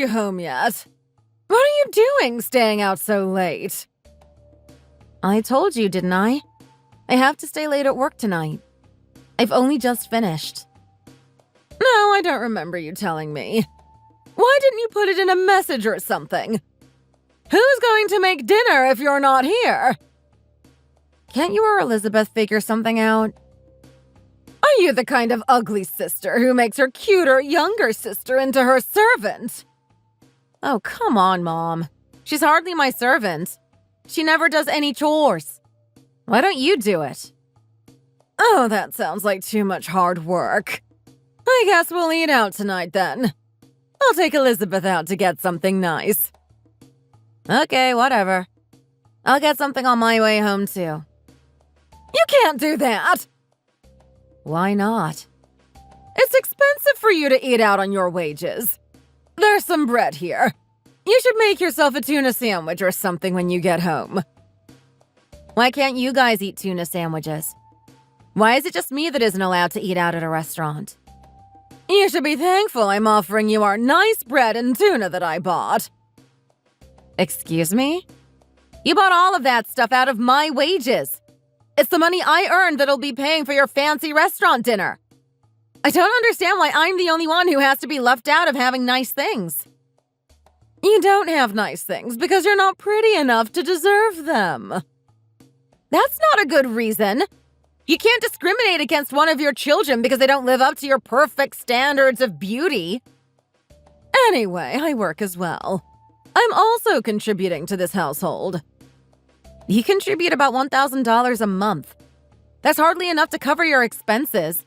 you home yet? What are you doing staying out so late? I told you, didn't I? I have to stay late at work tonight. I've only just finished. No, I don't remember you telling me. Why didn't you put it in a message or something? Who's going to make dinner if you're not here? Can't you or Elizabeth figure something out? Are you the kind of ugly sister who makes her cuter younger sister into her servant? Oh, come on, Mom. She's hardly my servant. She never does any chores. Why don't you do it? Oh, that sounds like too much hard work. I guess we'll eat out tonight then. I'll take Elizabeth out to get something nice. Okay, whatever. I'll get something on my way home, too. You can't do that! Why not? It's expensive for you to eat out on your wages. There's some bread here. You should make yourself a tuna sandwich or something when you get home. Why can't you guys eat tuna sandwiches? Why is it just me that isn't allowed to eat out at a restaurant? You should be thankful I'm offering you our nice bread and tuna that I bought. Excuse me? You bought all of that stuff out of my wages. It's the money I earned that'll be paying for your fancy restaurant dinner. I don't understand why I'm the only one who has to be left out of having nice things. You don't have nice things because you're not pretty enough to deserve them. That's not a good reason. You can't discriminate against one of your children because they don't live up to your perfect standards of beauty. Anyway, I work as well. I'm also contributing to this household. You contribute about $1,000 a month. That's hardly enough to cover your expenses.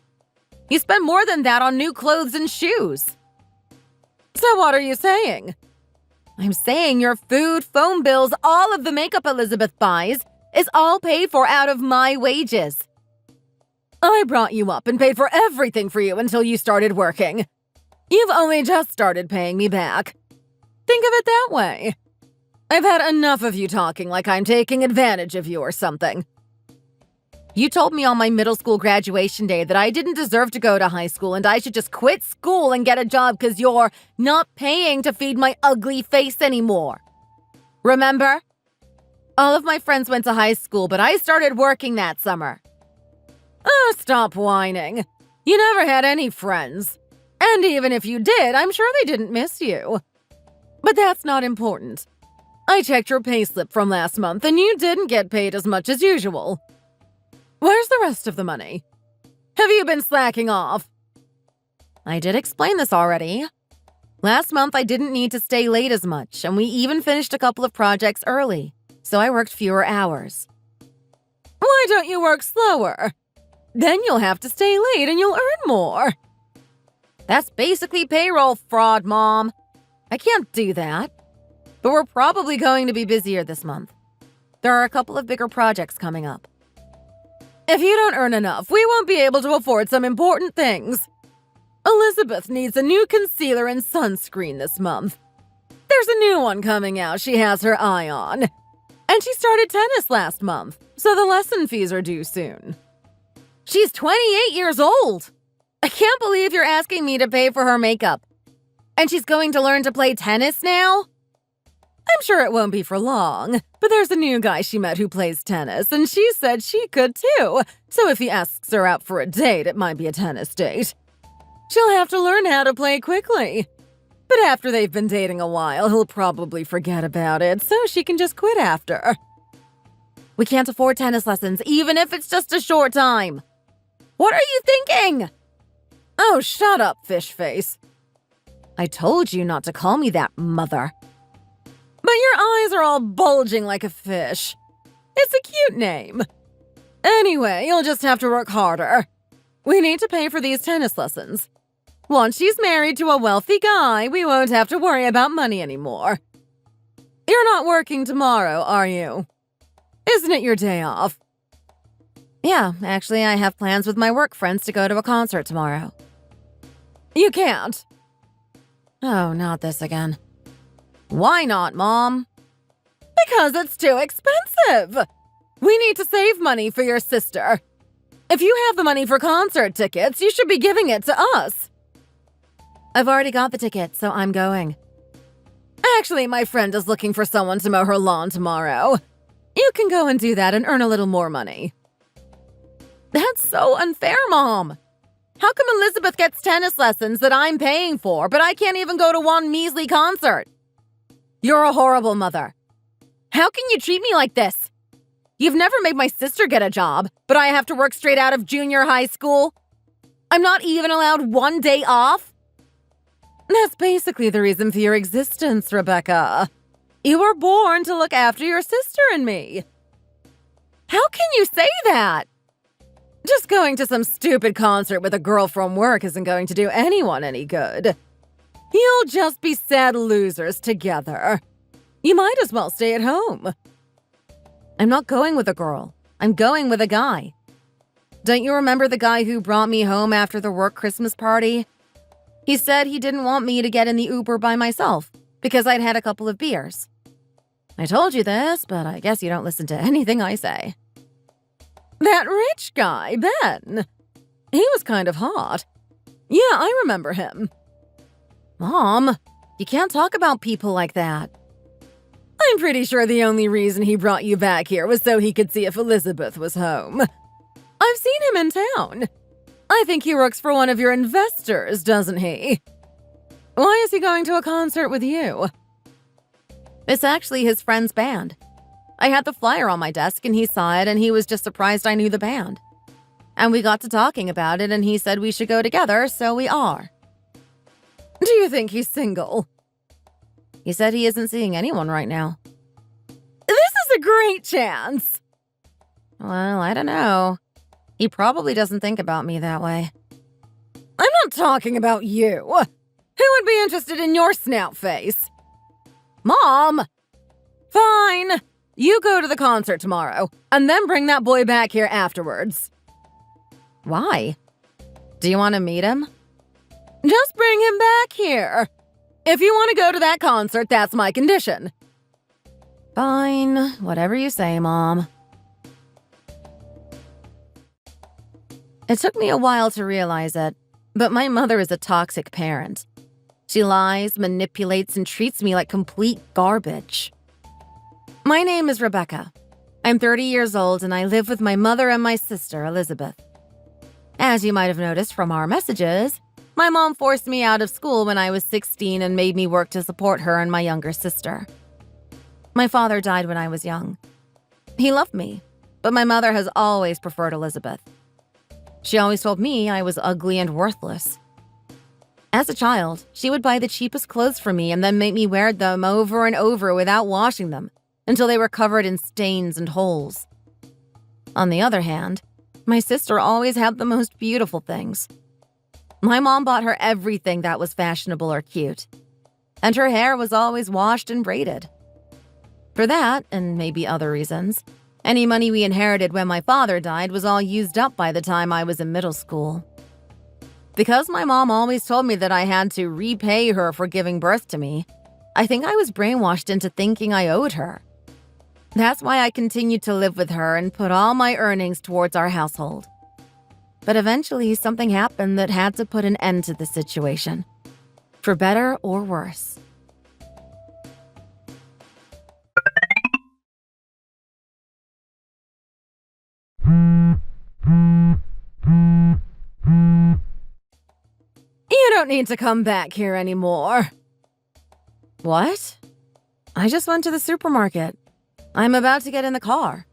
You spend more than that on new clothes and shoes. So what are you saying? I'm saying your food, phone bills, all of the makeup Elizabeth buys is all paid for out of my wages. I brought you up and paid for everything for you until you started working. You've only just started paying me back. Think of it that way. I've had enough of you talking like I'm taking advantage of you or something. You told me on my middle school graduation day that I didn't deserve to go to high school and I should just quit school and get a job because you're not paying to feed my ugly face anymore. Remember? All of my friends went to high school, but I started working that summer. Oh, stop whining. You never had any friends. And even if you did, I'm sure they didn't miss you. But that's not important. I checked your payslip from last month and you didn't get paid as much as usual. Where's the rest of the money? Have you been slacking off? I did explain this already. Last month, I didn't need to stay late as much, and we even finished a couple of projects early, so I worked fewer hours. Why don't you work slower? Then you'll have to stay late and you'll earn more. That's basically payroll fraud, Mom. I can't do that. But we're probably going to be busier this month. There are a couple of bigger projects coming up. If you don't earn enough, we won't be able to afford some important things. Elizabeth needs a new concealer and sunscreen this month. There's a new one coming out she has her eye on. And she started tennis last month, so the lesson fees are due soon. She's 28 years old. I can't believe you're asking me to pay for her makeup. And she's going to learn to play tennis now? I'm sure it won't be for long, but there's a new guy she met who plays tennis, and she said she could too. So if he asks her out for a date, it might be a tennis date. She'll have to learn how to play quickly. But after they've been dating a while, he'll probably forget about it, so she can just quit after. We can't afford tennis lessons, even if it's just a short time. What are you thinking? Oh, shut up, fish face. I told you not to call me that, Mother. But your eyes are all bulging like a fish. It's a cute name. Anyway, you'll just have to work harder. We need to pay for these tennis lessons. Once she's married to a wealthy guy, we won't have to worry about money anymore. You're not working tomorrow, are you? Isn't it your day off? Yeah, actually, I have plans with my work friends to go to a concert tomorrow. You can't. Oh, not this again. Why not, Mom? Because it's too expensive. We need to save money for your sister. If you have the money for concert tickets, you should be giving it to us. I've already got the tickets, so I'm going. Actually, my friend is looking for someone to mow her lawn tomorrow. You can go and do that and earn a little more money. That's so unfair, Mom. How come Elizabeth gets tennis lessons that I'm paying for, but I can't even go to one measly concert? You're a horrible mother. How can you treat me like this? You've never made my sister get a job, but I have to work straight out of junior high school. I'm not even allowed one day off. That's basically the reason for your existence, Rebecca. You were born to look after your sister and me. How can you say that? Just going to some stupid concert with a girl from work isn't going to do anyone any good. You'll just be sad losers together. You might as well stay at home. I'm not going with a girl. I'm going with a guy. Don't you remember the guy who brought me home after the work Christmas party? He said he didn't want me to get in the Uber by myself because I'd had a couple of beers. I told you this, but I guess you don't listen to anything I say. That rich guy, Ben. He was kind of hot. Yeah, I remember him. Mom, you can't talk about people like that. I'm pretty sure the only reason he brought you back here was so he could see if Elizabeth was home. I've seen him in town. I think he works for one of your investors, doesn't he? Why is he going to a concert with you? It's actually his friend's band. I had the flyer on my desk and he saw it and he was just surprised I knew the band. And we got to talking about it and he said we should go together, so we are. Do you think he's single? He said he isn't seeing anyone right now. This is a great chance. Well, I don't know. He probably doesn't think about me that way. I'm not talking about you. Who would be interested in your snout face? Mom! Fine. You go to the concert tomorrow, and then bring that boy back here afterwards. Why? Do you want to meet him? Just bring him back here. If you want to go to that concert, that's my condition. Fine. Whatever you say, Mom. It took me a while to realize it, but my mother is a toxic parent. She lies, manipulates, and treats me like complete garbage. My name is Rebecca. I'm 30 years old and I live with my mother and my sister, Elizabeth. As you might have noticed from our messages, my mom forced me out of school when I was 16 and made me work to support her and my younger sister. My father died when I was young. He loved me, but my mother has always preferred Elizabeth. She always told me I was ugly and worthless. As a child, she would buy the cheapest clothes for me and then make me wear them over and over without washing them until they were covered in stains and holes. On the other hand, my sister always had the most beautiful things. My mom bought her everything that was fashionable or cute, and her hair was always washed and braided. For that, and maybe other reasons, any money we inherited when my father died was all used up by the time I was in middle school. Because my mom always told me that I had to repay her for giving birth to me, I think I was brainwashed into thinking I owed her. That's why I continued to live with her and put all my earnings towards our household. But eventually, something happened that had to put an end to the situation, for better or worse. You don't need to come back here anymore. What? I just went to the supermarket. I'm about to get in the car.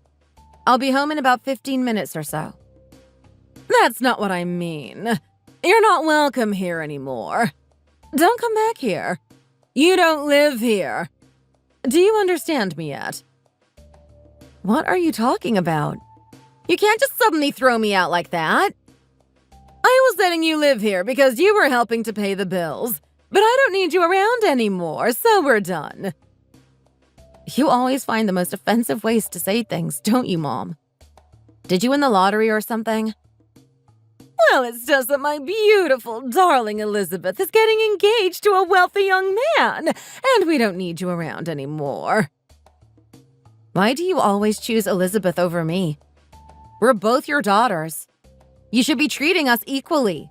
I'll be home in about 15 minutes or so. That's not what I mean. You're not welcome here anymore. Don't come back here. You don't live here. Do you understand me yet? What are you talking about? You can't just suddenly throw me out like that. I was letting you live here because you were helping to pay the bills, but I don't need you around anymore, so we're done. You always find the most offensive ways to say things, don't you, Mom? Did you win the lottery or something? Well, it's just that my beautiful, darling Elizabeth is getting engaged to a wealthy young man, and we don't need you around anymore. Why do you always choose Elizabeth over me? We're both your daughters. You should be treating us equally.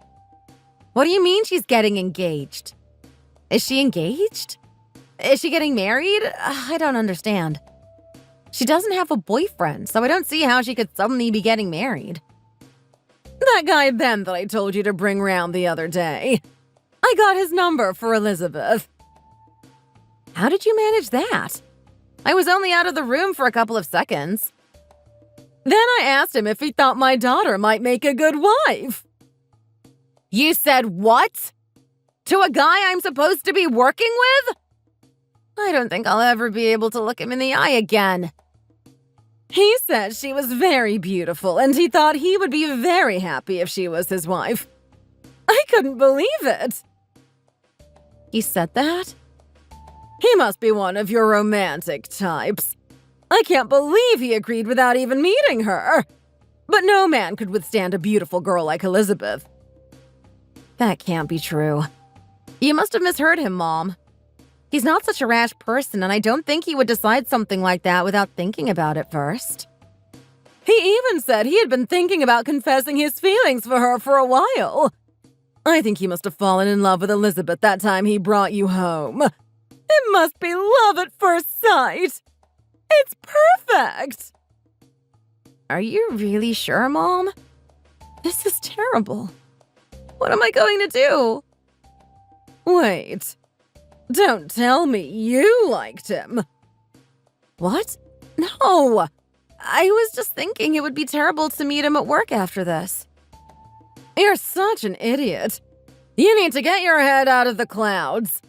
What do you mean she's getting engaged? Is she engaged? Is she getting married? I don't understand. She doesn't have a boyfriend, so I don't see how she could suddenly be getting married. That guy Ben that I told you to bring round the other day. I got his number for Elizabeth. How did you manage that? I was only out of the room for a couple of seconds. Then I asked him if he thought my daughter might make a good wife. You said what? To a guy I'm supposed to be working with? I don't think I'll ever be able to look him in the eye again. He said she was very beautiful and he thought he would be very happy if she was his wife. I couldn't believe it. He said that? He must be one of your romantic types. I can't believe he agreed without even meeting her. But no man could withstand a beautiful girl like Elizabeth. That can't be true. You must have misheard him, Mom. He's not such a rash person, and I don't think he would decide something like that without thinking about it first. He even said he had been thinking about confessing his feelings for her for a while. I think he must have fallen in love with Elizabeth that time he brought you home. It must be love at first sight. It's perfect. Are you really sure, Mom? This is terrible. What am I going to do? Wait. Don't tell me you liked him. What? No. I was just thinking it would be terrible to meet him at work after this. You're such an idiot. You need to get your head out of the clouds.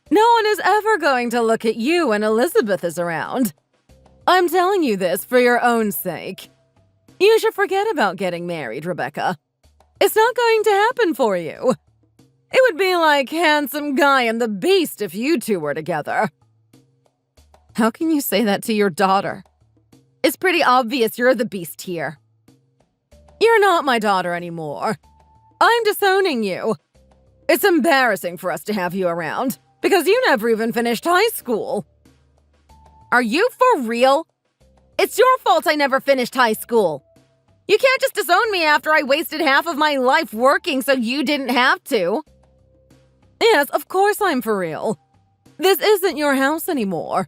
No one is ever going to look at you when Elizabeth is around. I'm telling you this for your own sake. You should forget about getting married, Rebecca. It's not going to happen for you. It would be like Handsome Guy and the Beast if you two were together. How can you say that to your daughter? It's pretty obvious you're the Beast here. You're not my daughter anymore. I'm disowning you. It's embarrassing for us to have you around because you never even finished high school. Are you for real? It's your fault I never finished high school. You can't just disown me after I wasted half of my life working so you didn't have to. Yes, of course I'm for real. This isn't your house anymore.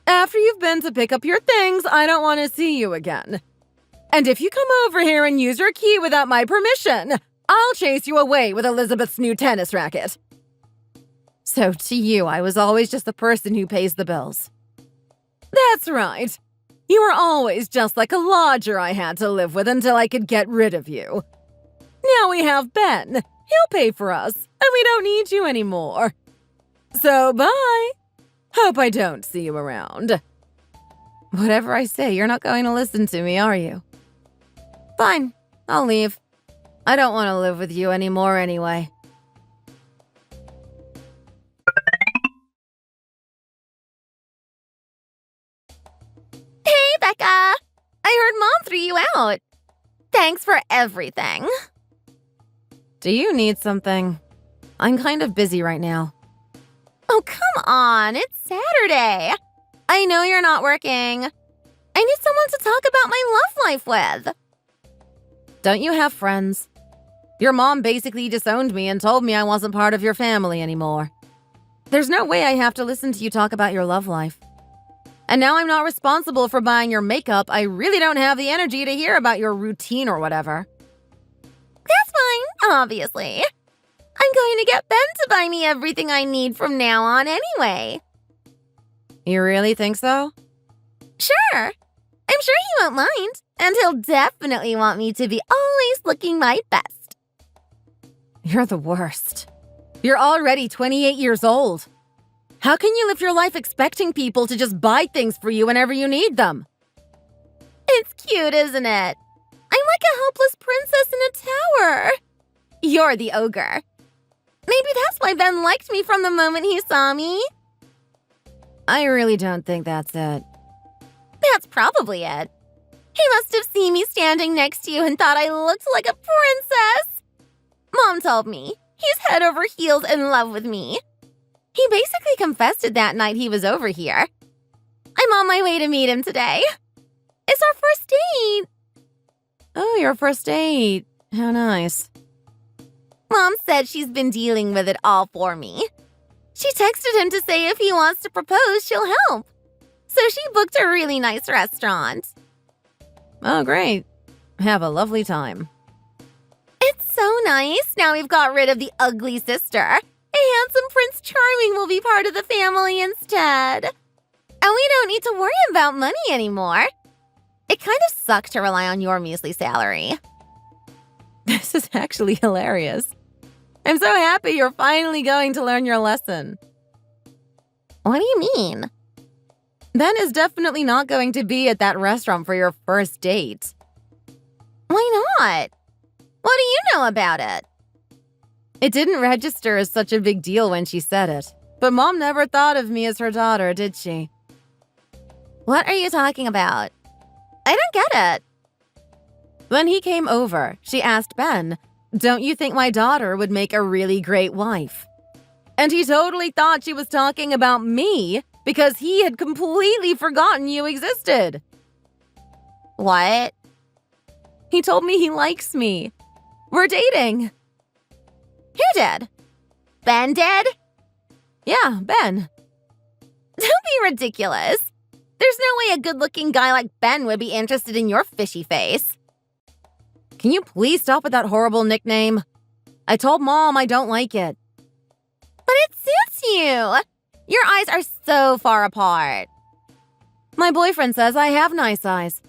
After you've been to pick up your things, I don't want to see you again. And if you come over here and use your key without my permission, I'll chase you away with Elizabeth's new tennis racket. So to you, I was always just the person who pays the bills. That's right. You were always just like a lodger I had to live with until I could get rid of you. Now we have Ben. He'll pay for us, and we don't need you anymore. So bye. Hope I don't see you around. Whatever I say, you're not going to listen to me, are you? Fine, I'll leave. I don't want to live with you anymore anyway. Hey, Becca! I heard Mom threw you out. Thanks for everything. Do you need something? I'm kind of busy right now. Oh, come on. It's Saturday. I know you're not working. I need someone to talk about my love life with. Don't you have friends? Your mom basically disowned me and told me I wasn't part of your family anymore. There's no way I have to listen to you talk about your love life. And now I'm not responsible for buying your makeup. I really don't have the energy to hear about your routine or whatever. That's fine, obviously. I'm going to get Ben to buy me everything I need from now on anyway. You really think so? Sure. I'm sure he won't mind, and he'll definitely want me to be always looking my best. You're the worst. You're already 28 years old. How can you live your life expecting people to just buy things for you whenever you need them? It's cute, isn't it? I'm like a helpless princess in a tower. You're the ogre. Maybe that's why Ben liked me from the moment he saw me. I really don't think that's it. That's probably it. He must have seen me standing next to you and thought I looked like a princess. Mom told me he's head over heels in love with me. He basically confessed it that night he was over here. I'm on my way to meet him today. It's our first date. Oh, your first date. How nice. Mom said she's been dealing with it all for me. She texted him to say if he wants to propose, she'll help. So she booked a really nice restaurant. Oh, great. Have a lovely time. It's so nice. Now we've got rid of the ugly sister. A handsome Prince Charming will be part of the family instead. And we don't need to worry about money anymore. It kind of sucks to rely on your measly salary. This is actually hilarious. I'm so happy you're finally going to learn your lesson. What do you mean? Ben is definitely not going to be at that restaurant for your first date. Why not? What do you know about it? It didn't register as such a big deal when she said it. But Mom never thought of me as her daughter, did she? What are you talking about? I don't get it. When he came over, she asked Ben, "Don't you think my daughter would make a really great wife?" And he totally thought she was talking about me because he had completely forgotten you existed. What? He told me he likes me. We're dating. Who did? Ben did? Yeah, Ben. Don't be ridiculous. There's no way a good-looking guy like Ben would be interested in your fishy face. Can you please stop with that horrible nickname? I told Mom I don't like it. But it suits you. Your eyes are so far apart. My boyfriend says I have nice eyes.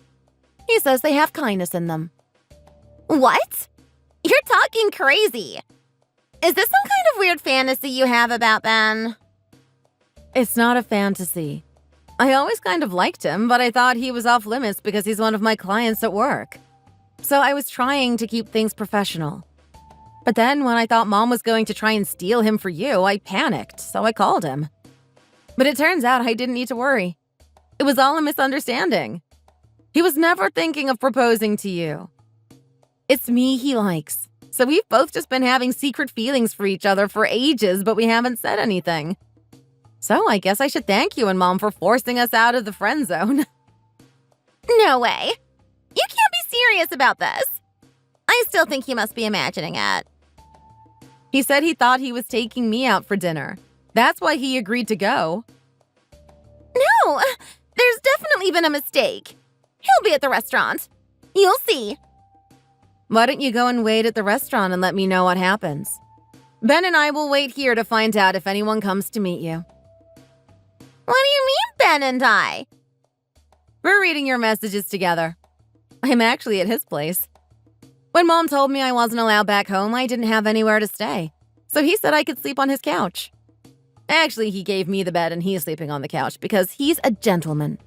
He says they have kindness in them. What? You're talking crazy. Is this some kind of weird fantasy you have about Ben? It's not a fantasy. I always kind of liked him, but I thought he was off limits because he's one of my clients at work. So I was trying to keep things professional. But then when I thought Mom was going to try and steal him for you, I panicked, so I called him. But it turns out I didn't need to worry. It was all a misunderstanding. He was never thinking of proposing to you. It's me he likes. So we've both just been having secret feelings for each other for ages, but we haven't said anything. So I guess I should thank you and Mom for forcing us out of the friend zone. No way. You can't be serious about this. I still think you must be imagining it. He said he thought he was taking me out for dinner. That's why he agreed to go. No, there's definitely been a mistake. He'll be at the restaurant. You'll see. Why don't you go and wait at the restaurant and let me know what happens? Ben and I will wait here to find out if anyone comes to meet you. What do you mean, Ben and I? We're reading your messages together. I'm actually at his place. When Mom told me I wasn't allowed back home, I didn't have anywhere to stay. So he said I could sleep on his couch. Actually, he gave me the bed and he's sleeping on the couch because he's a gentleman.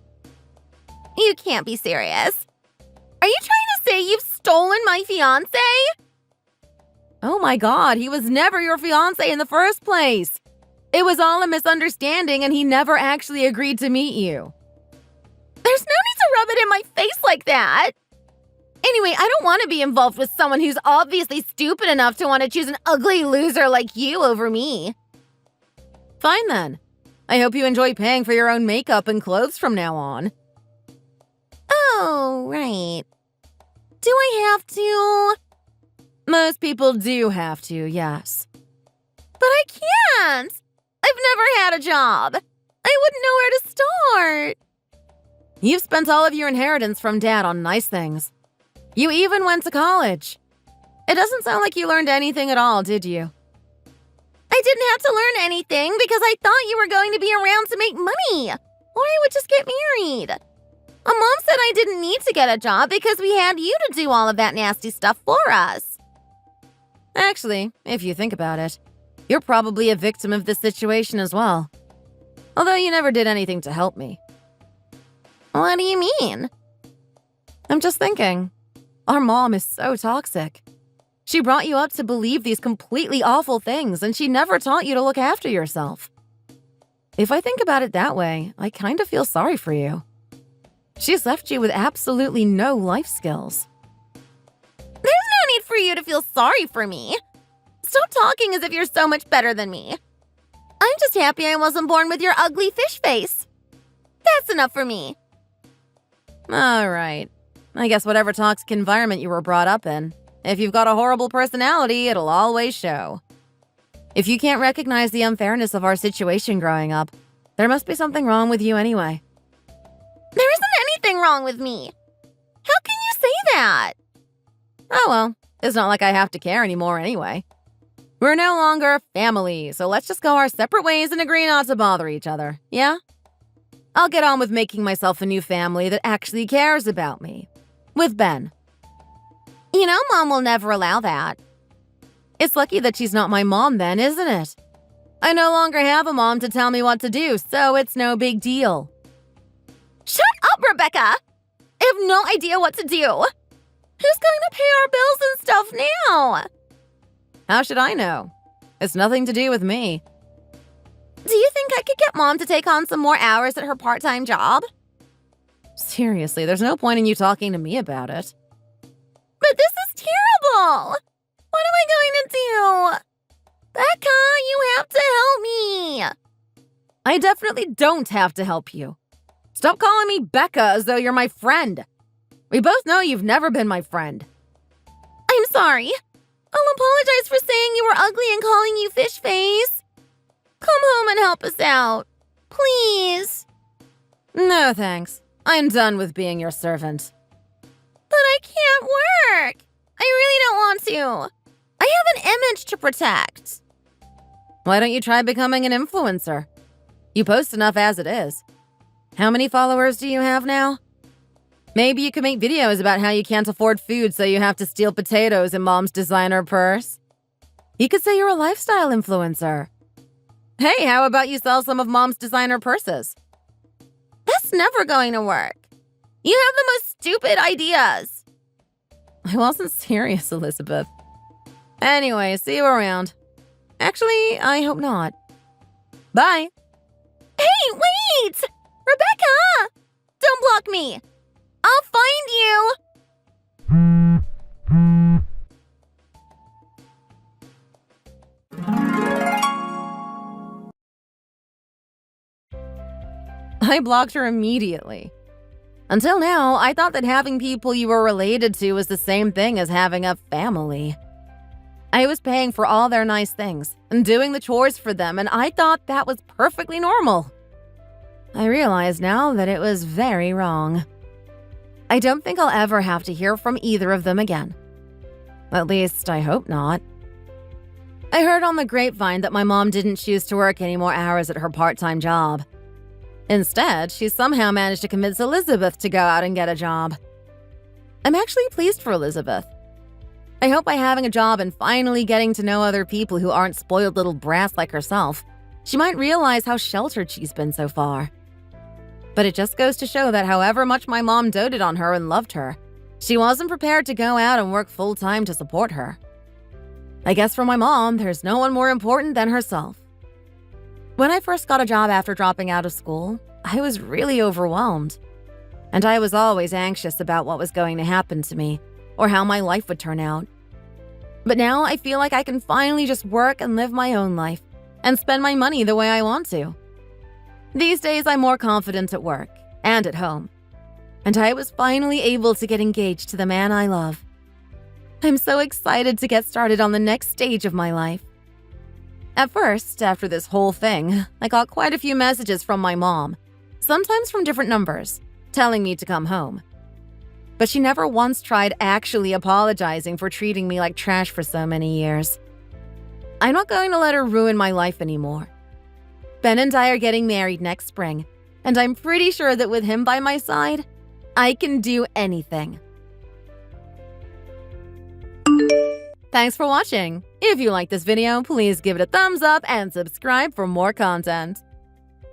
You can't be serious. Are you trying to say you've stolen my fiancé? Oh my God, he was never your fiancé in the first place. It was all a misunderstanding and he never actually agreed to meet you. There's no need to rub it in my face like that. Anyway, I don't want to be involved with someone who's obviously stupid enough to want to choose an ugly loser like you over me. Fine then. I hope you enjoy paying for your own makeup and clothes from now on. Oh, right. Do I have to? Most people do have to, yes. But I can't. I've never had a job. I wouldn't know where to start. You've spent all of your inheritance from Dad on nice things. You even went to college. It doesn't sound like you learned anything at all, did you? I didn't have to learn anything because I thought you were going to be around to make money. Or I would just get married. Mom said I didn't need to get a job because we had you to do all of that nasty stuff for us. Actually, if you think about it, you're probably a victim of this situation as well. Although you never did anything to help me. What do you mean? I'm just thinking. Our mom is so toxic. She brought you up to believe these completely awful things, and she never taught you to look after yourself. If I think about it that way, I kind of feel sorry for you. She's left you with absolutely no life skills. There's no need for you to feel sorry for me. Stop talking as if you're so much better than me. I'm just happy I wasn't born with your ugly fish face. That's enough for me. All right. I guess whatever toxic environment you were brought up in, if you've got a horrible personality, it'll always show. If you can't recognize the unfairness of our situation growing up, there must be something wrong with you anyway. There isn't anything wrong with me. How can you say that? Oh well, it's not like I have to care anymore anyway. We're no longer family, so let's just go our separate ways and agree not to bother each other, yeah? I'll get on with making myself a new family that actually cares about me. With Ben. You know, Mom will never allow that. It's lucky that she's not my mom then, isn't it? I no longer have a mom to tell me what to do, so it's no big deal. Shut up, Rebecca! I have no idea what to do. Who's going to pay our bills and stuff now? How should I know? It's nothing to do with me. Do you think I could get Mom to take on some more hours at her part-time job? Seriously, there's no point in you talking to me about it. But this is terrible! What am I going to do? Becca, you have to help me! I definitely don't have to help you. Stop calling me Becca as though you're my friend. We both know you've never been my friend. I'm sorry. I'll apologize for saying you were ugly and calling you fish face. Come home and help us out. Please. No, thanks. I'm done with being your servant. But I can't work. I really don't want to. I have an image to protect. Why don't you try becoming an influencer? You post enough as it is. How many followers do you have now? Maybe you could make videos about how you can't afford food, so you have to steal potatoes in Mom's designer purse. You could say you're a lifestyle influencer. Hey, how about you sell some of Mom's designer purses? That's never going to work. You have the most stupid ideas. I wasn't serious, Elizabeth. Anyway, see you around. Actually, I hope not. Bye. Hey, wait! Rebecca! Don't block me. I'll find you. I blocked her immediately. Until now, I thought that having people you were related to was the same thing as having a family. I was paying for all their nice things and doing the chores for them, and I thought that was perfectly normal. I realize now that it was very wrong. I don't think I'll ever have to hear from either of them again. At least, I hope not. I heard on the grapevine that my mom didn't choose to work any more hours at her part-time job. Instead, she somehow managed to convince Elizabeth to go out and get a job. I'm actually pleased for Elizabeth. I hope by having a job and finally getting to know other people who aren't spoiled little brats like herself, she might realize how sheltered she's been so far. But it just goes to show that however much my mom doted on her and loved her, she wasn't prepared to go out and work full-time to support her. I guess for my mom, there's no one more important than herself. When I first got a job after dropping out of school, I was really overwhelmed. And I was always anxious about what was going to happen to me, or how my life would turn out. But now I feel like I can finally just work and live my own life, and spend my money the way I want to. These days, I'm more confident at work and at home. And I was finally able to get engaged to the man I love. I'm so excited to get started on the next stage of my life. At first, after this whole thing, I got quite a few messages from my mom, sometimes from different numbers, telling me to come home. But she never once tried actually apologizing for treating me like trash for so many years. I'm not going to let her ruin my life anymore. Ben and I are getting married next spring, and I'm pretty sure that with him by my side, I can do anything. Thanks for watching. If you like this video, please give it a thumbs up and subscribe for more content.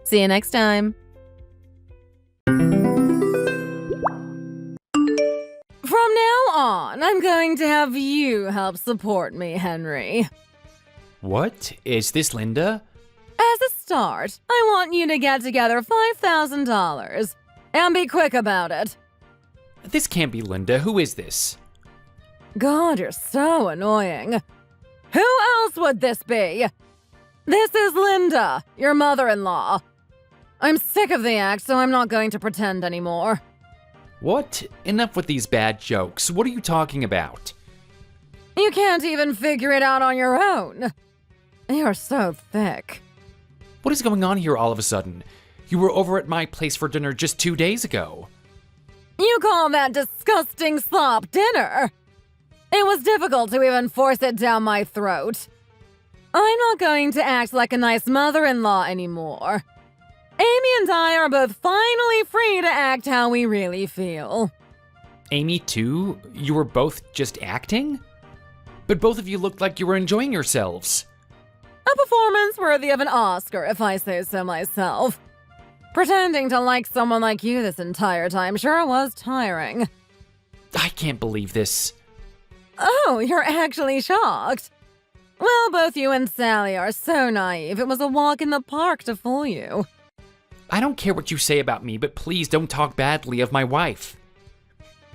See you next time. From now on, I'm going to have you help support me, Henry. What? Is this Linda? As a start, I want you to get together $5,000. And be quick about it. This can't be Linda. Who is this? God, you're so annoying. Who else would this be? This is Linda, your mother-in-law. I'm sick of the act, so I'm not going to pretend anymore. What? Enough with these bad jokes. What are you talking about? You can't even figure it out on your own. You're so thick. What is going on here all of a sudden? You were over at my place for dinner just 2 days ago. You call that disgusting slop dinner? It was difficult to even force it down my throat. I'm not going to act like a nice mother-in-law anymore. Amy and I are both finally free to act how we really feel. Amy, too? You were both just acting? But both of you looked like you were enjoying yourselves. A performance worthy of an Oscar, if I say so myself. Pretending to like someone like you this entire time sure was tiring. I can't believe this. Oh, you're actually shocked? Well, both you and Sally are so naive. It was a walk in the park to fool you. I don't care what you say about me, but please don't talk badly of my wife.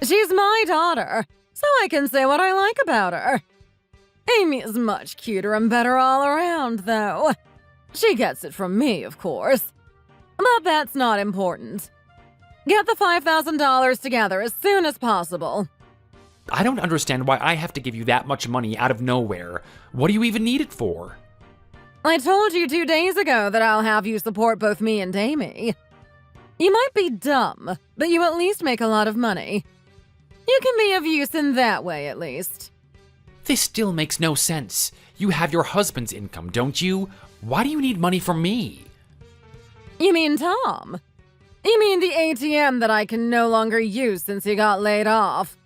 She's my daughter, so I can say what I like about her. Amy is much cuter and better all around, though. She gets it from me, of course. But that's not important. Get the $5,000 together as soon as possible. I don't understand why I have to give you that much money out of nowhere. What do you even need it for? I told you 2 days ago that I'll have you support both me and Amy. You might be dumb, but you at least make a lot of money. You can be of use in that way, at least. This still makes no sense. You have your husband's income, don't you? Why do you need money from me? You mean Tom? You mean the ATM that I can no longer use since he got laid off?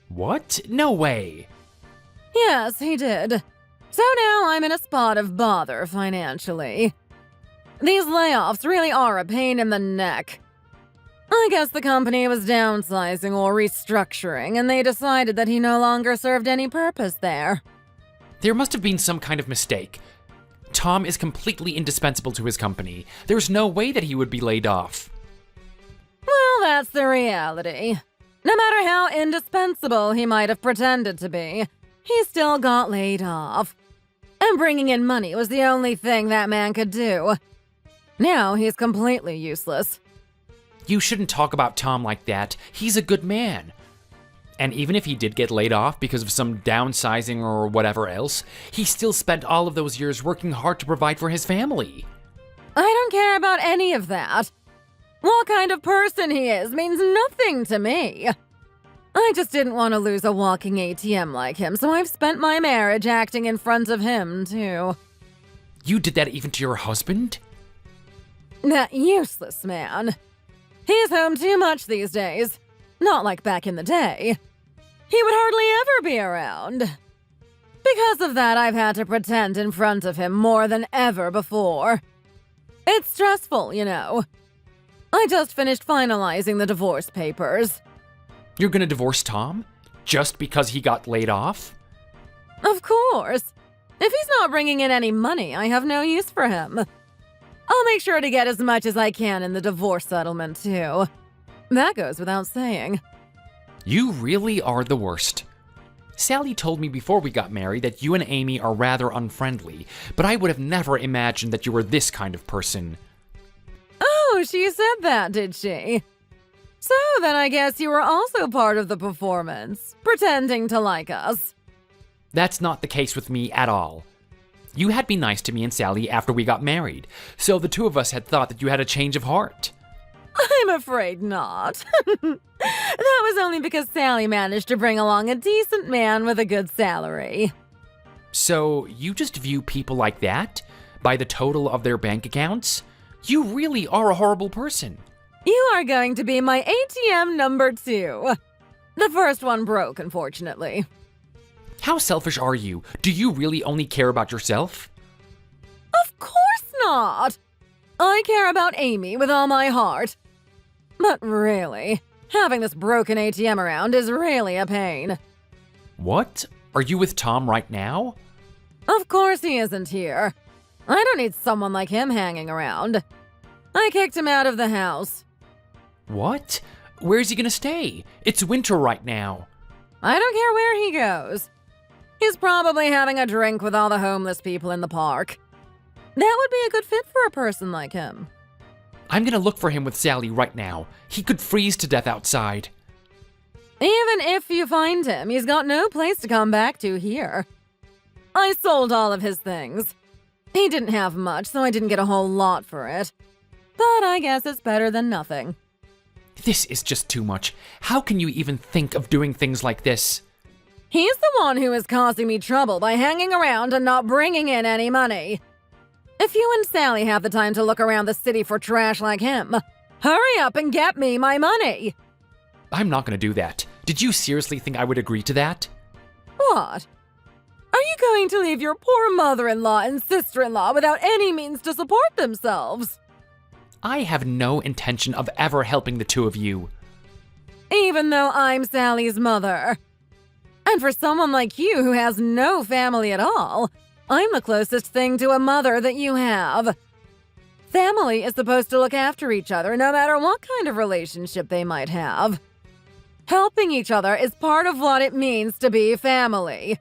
What? No way. Yes, he did. So now I'm in a spot of bother financially. These layoffs really are a pain in the neck. I guess the company was downsizing or restructuring, and they decided that he no longer served any purpose there. There must have been some kind of mistake. Tom is completely indispensable to his company. There's no way that he would be laid off. Well, that's the reality. No matter how indispensable he might have pretended to be, he still got laid off. And bringing in money was the only thing that man could do. Now he's completely useless. You shouldn't talk about Tom like that. He's a good man. And even if he did get laid off because of some downsizing or whatever else, he still spent all of those years working hard to provide for his family. I don't care about any of that. What kind of person he is means nothing to me. I just didn't want to lose a walking ATM like him, so I've spent my marriage acting in front of him, too. You did that even to your husband? That useless man. He's home too much these days. Not like back in the day. He would hardly ever be around. Because of that, I've had to pretend in front of him more than ever before. It's stressful, you know. I just finished finalizing the divorce papers. You're gonna divorce Tom? Just because he got laid off? Of course. If he's not bringing in any money, I have no use for him. I'll make sure to get as much as I can in the divorce settlement, too. That goes without saying. You really are the worst. Sally told me before we got married that you and Amy are rather unfriendly, but I would have never imagined that you were this kind of person. Oh, she said that, did she? So then I guess you were also part of the performance, pretending to like us. That's not the case with me at all. You had been nice to me and Sally after we got married, so the two of us had thought that you had a change of heart. I'm afraid not. That was only because Sally managed to bring along a decent man with a good salary. So you just view people like that? By the total of their bank accounts? You really are a horrible person. You are going to be my ATM number 2. The first one broke, unfortunately. How selfish are you? Do you really only care about yourself? Of course not! I care about Amy with all my heart. But really, having this broken ATM around is really a pain. What? Are you with Tom right now? Of course he isn't here. I don't need someone like him hanging around. I kicked him out of the house. What? Where's he gonna stay? It's winter right now. I don't care where he goes. He's probably having a drink with all the homeless people in the park. That would be a good fit for a person like him. I'm gonna look for him with Sally right now. He could freeze to death outside. Even if you find him, he's got no place to come back to here. I sold all of his things. He didn't have much, so I didn't get a whole lot for it. But I guess it's better than nothing. This is just too much. How can you even think of doing things like this? He's the one who is causing me trouble by hanging around and not bringing in any money. If you and Sally have the time to look around the city for trash like him, hurry up and get me my money. I'm not going to do that. Did you seriously think I would agree to that? What? Are you going to leave your poor mother-in-law and sister-in-law without any means to support themselves? I have no intention of ever helping the two of you. Even though I'm Sally's mother. And for someone like you who has no family at all, I'm the closest thing to a mother that you have. Family is supposed to look after each other no matter what kind of relationship they might have. Helping each other is part of what it means to be family.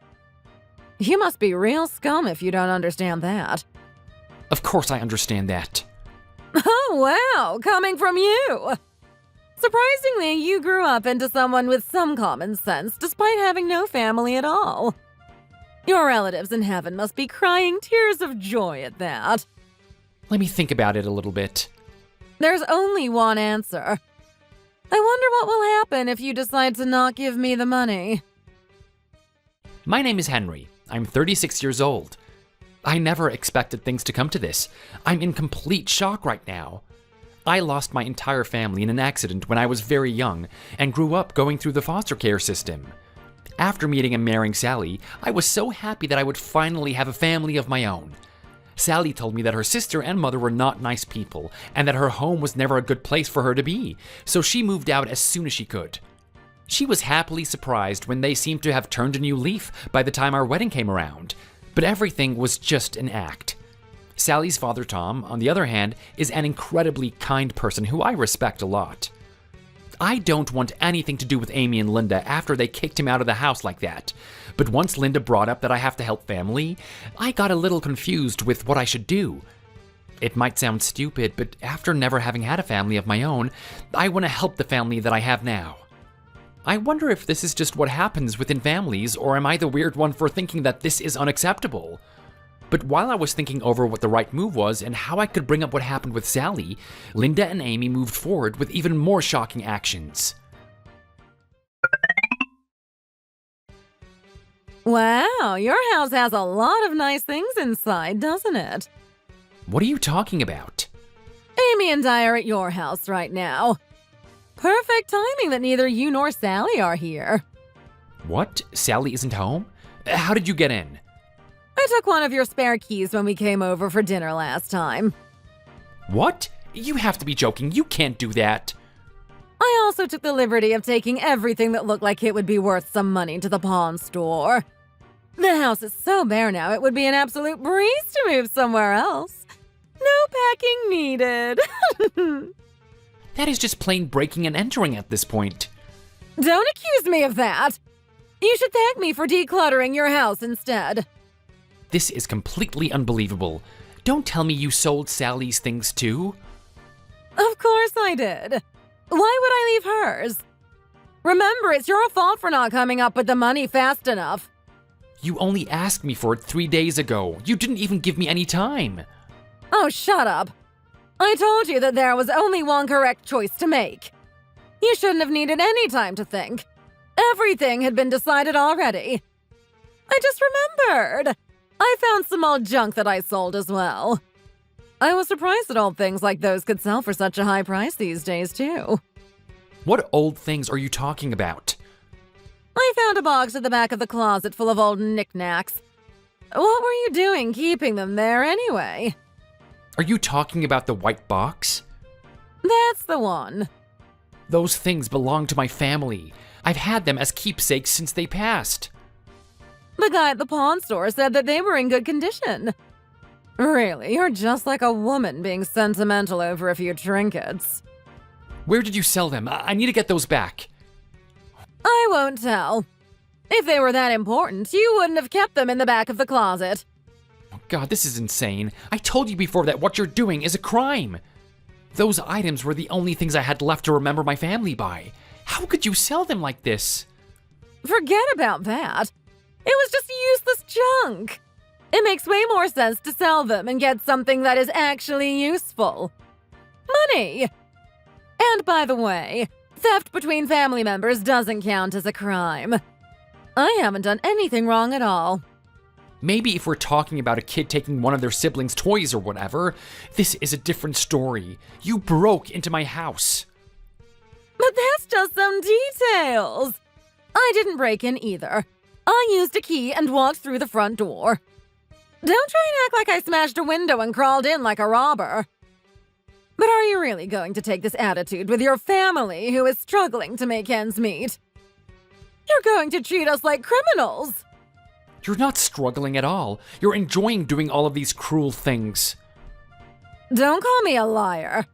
You must be real scum if you don't understand that. Of course I understand that. Oh, wow, coming from you! Surprisingly, you grew up into someone with some common sense despite having no family at all. Your relatives in heaven must be crying tears of joy at that. Let me think about it a little bit. There's only one answer. I wonder what will happen if you decide to not give me the money. My name is Henry. I'm 36 years old. I never expected things to come to this. I'm in complete shock right now. I lost my entire family in an accident when I was very young and grew up going through the foster care system. After meeting and marrying Sally, I was so happy that I would finally have a family of my own. Sally told me that her sister and mother were not nice people and that her home was never a good place for her to be, so she moved out as soon as she could. She was happily surprised when they seemed to have turned a new leaf by the time our wedding came around, but everything was just an act. Sally's father, Tom, on the other hand, is an incredibly kind person who I respect a lot. I don't want anything to do with Amy and Linda after they kicked him out of the house like that. But once Linda brought up that I have to help family, I got a little confused with what I should do. It might sound stupid, but after never having had a family of my own, I want to help the family that I have now. I wonder if this is just what happens within families, or am I the weird one for thinking that this is unacceptable? But while I was thinking over what the right move was and how I could bring up what happened with Sally, Linda and Amy moved forward with even more shocking actions. Wow, your house has a lot of nice things inside, doesn't it? What are you talking about? Amy and I are at your house right now. Perfect timing that neither you nor Sally are here. What? Sally isn't home? How did you get in? I took one of your spare keys when we came over for dinner last time. What? You have to be joking. You can't do that. I also took the liberty of taking everything that looked like it would be worth some money to the pawn store. The house is so bare now it would be an absolute breeze to move somewhere else. No packing needed. That is just plain breaking and entering at this point. Don't accuse me of that. You should thank me for decluttering your house instead. This is completely unbelievable. Don't tell me you sold Sally's things too. Of course I did. Why would I leave hers? Remember, it's your fault for not coming up with the money fast enough. You only asked me for it 3 days ago. You didn't even give me any time. Oh, shut up. I told you that there was only one correct choice to make. You shouldn't have needed any time to think. Everything had been decided already. I just remembered. I found some old junk that I sold as well. I was surprised that old things like those could sell for such a high price these days, too. What old things are you talking about? I found a box at the back of the closet full of old knickknacks. What were you doing keeping them there anyway? Are you talking about the white box? That's the one. Those things belong to my family. I've had them as keepsakes since they passed. The guy at the pawn store said that they were in good condition. Really, you're just like a woman being sentimental over a few trinkets. Where did you sell them? I need to get those back. I won't tell. If they were that important, you wouldn't have kept them in the back of the closet. Oh God, this is insane. I told you before that what you're doing is a crime. Those items were the only things I had left to remember my family by. How could you sell them like this? Forget about that. It was just useless junk. It makes way more sense to sell them and get something that is actually useful. Money! And by the way, theft between family members doesn't count as a crime. I haven't done anything wrong at all. Maybe if we're talking about a kid taking one of their siblings' toys or whatever, this is a different story. You broke into my house. But that's just some details. I didn't break in either. I used a key and walked through the front door. Don't try and act like I smashed a window and crawled in like a robber. But are you really going to take this attitude with your family who is struggling to make ends meet? You're going to treat us like criminals. You're not struggling at all. You're enjoying doing all of these cruel things. Don't call me a liar.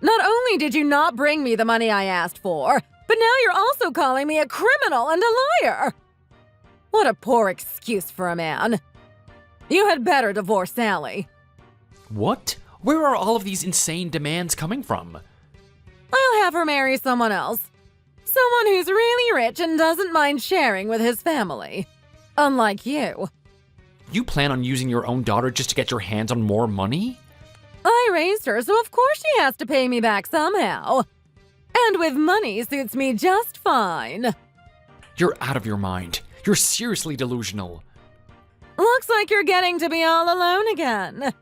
Not only did you not bring me the money I asked for, but now you're also calling me a criminal and a liar. What a poor excuse for a man. You had better divorce Sally. What? Where are all of these insane demands coming from? I'll have her marry someone else. Someone who's really rich and doesn't mind sharing with his family. Unlike you. You plan on using your own daughter just to get your hands on more money? I raised her, so of course she has to pay me back somehow. And with money suits me just fine. You're out of your mind. You're seriously delusional. Looks like you're getting to be all alone again.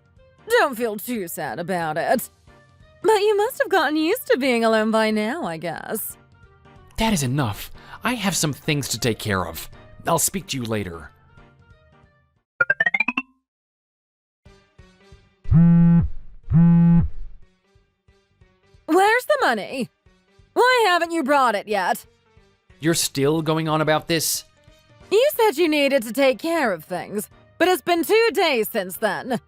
Don't feel too sad about it. But you must have gotten used to being alone by now, I guess. That is enough. I have some things to take care of. I'll speak to you later. Where's the money? Why haven't you brought it yet? You're still going on about this? You said you needed to take care of things, but it's been 2 days since then.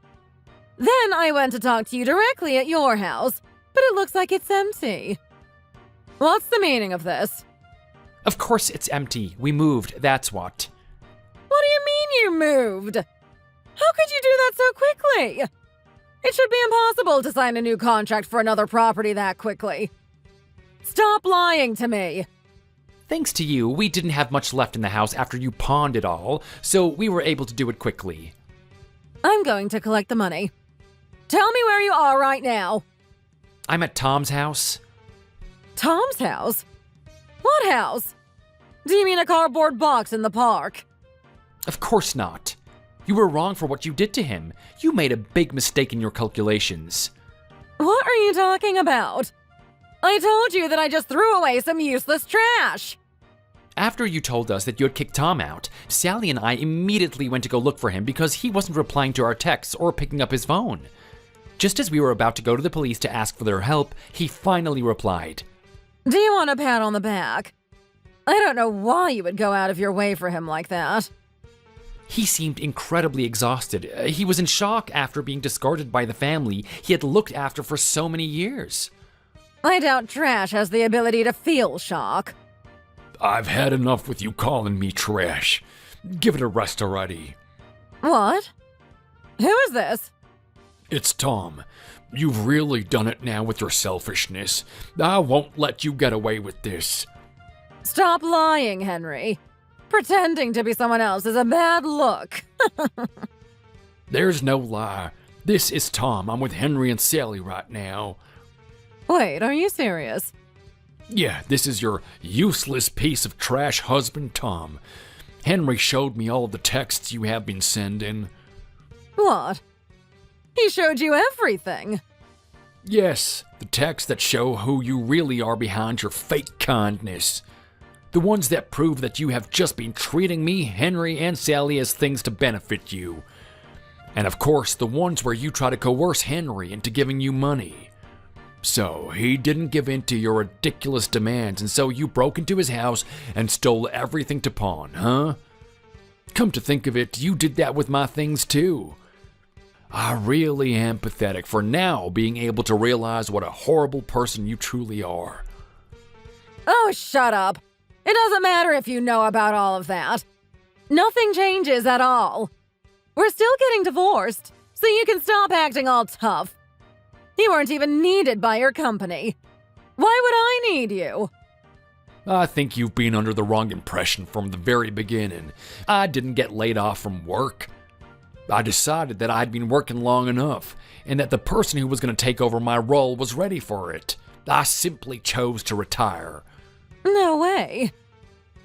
Then I went to talk to you directly at your house, but it looks like it's empty. What's the meaning of this? Of course it's empty. We moved, that's what. What do you mean you moved? How could you do that so quickly? It should be impossible to sign a new contract for another property that quickly. Stop lying to me. Thanks to you, we didn't have much left in the house after you pawned it all, so we were able to do it quickly. I'm going to collect the money. Tell me where you are right now. I'm at Tom's house. Tom's house? What house? Do you mean a cardboard box in the park? Of course not. You were wrong for what you did to him. You made a big mistake in your calculations. What are you talking about? I told you that I just threw away some useless trash. After you told us that you had kicked Tom out, Sally and I immediately went to go look for him because he wasn't replying to our texts or picking up his phone. Just as we were about to go to the police to ask for their help, he finally replied. Do you want a pat on the back? I don't know why you would go out of your way for him like that. He seemed incredibly exhausted. He was in shock after being discarded by the family he had looked after for so many years. I doubt trash has the ability to feel shock. I've had enough with you calling me trash. Give it a rest already. What? Who is this? It's Tom. You've really done it now with your selfishness. I won't let you get away with this. Stop lying, Henry. Pretending to be someone else is a bad look. There's no lie. This is Tom. I'm with Henry and Sally right now. Wait, are you serious? Yeah, this is your useless piece of trash husband, Tom. Henry showed me all of the texts you have been sending. What? He showed you everything. Yes, the texts that show who you really are behind your fake kindness. The ones that prove that you have just been treating me, Henry, and Sally as things to benefit you. And of course, the ones where you try to coerce Henry into giving you money. So, he didn't give in to your ridiculous demands, and so you broke into his house and stole everything to pawn, huh? Come to think of it, you did that with my things too. I really am pathetic for now being able to realize what a horrible person you truly are. Oh, shut up. It doesn't matter if you know about all of that. Nothing changes at all. We're still getting divorced, so you can stop acting all tough. You weren't even needed by your company. Why would I need you? I think you've been under the wrong impression from the very beginning. I didn't get laid off from work. I decided that I'd been working long enough, and that the person who was going to take over my role was ready for it. I simply chose to retire. No way.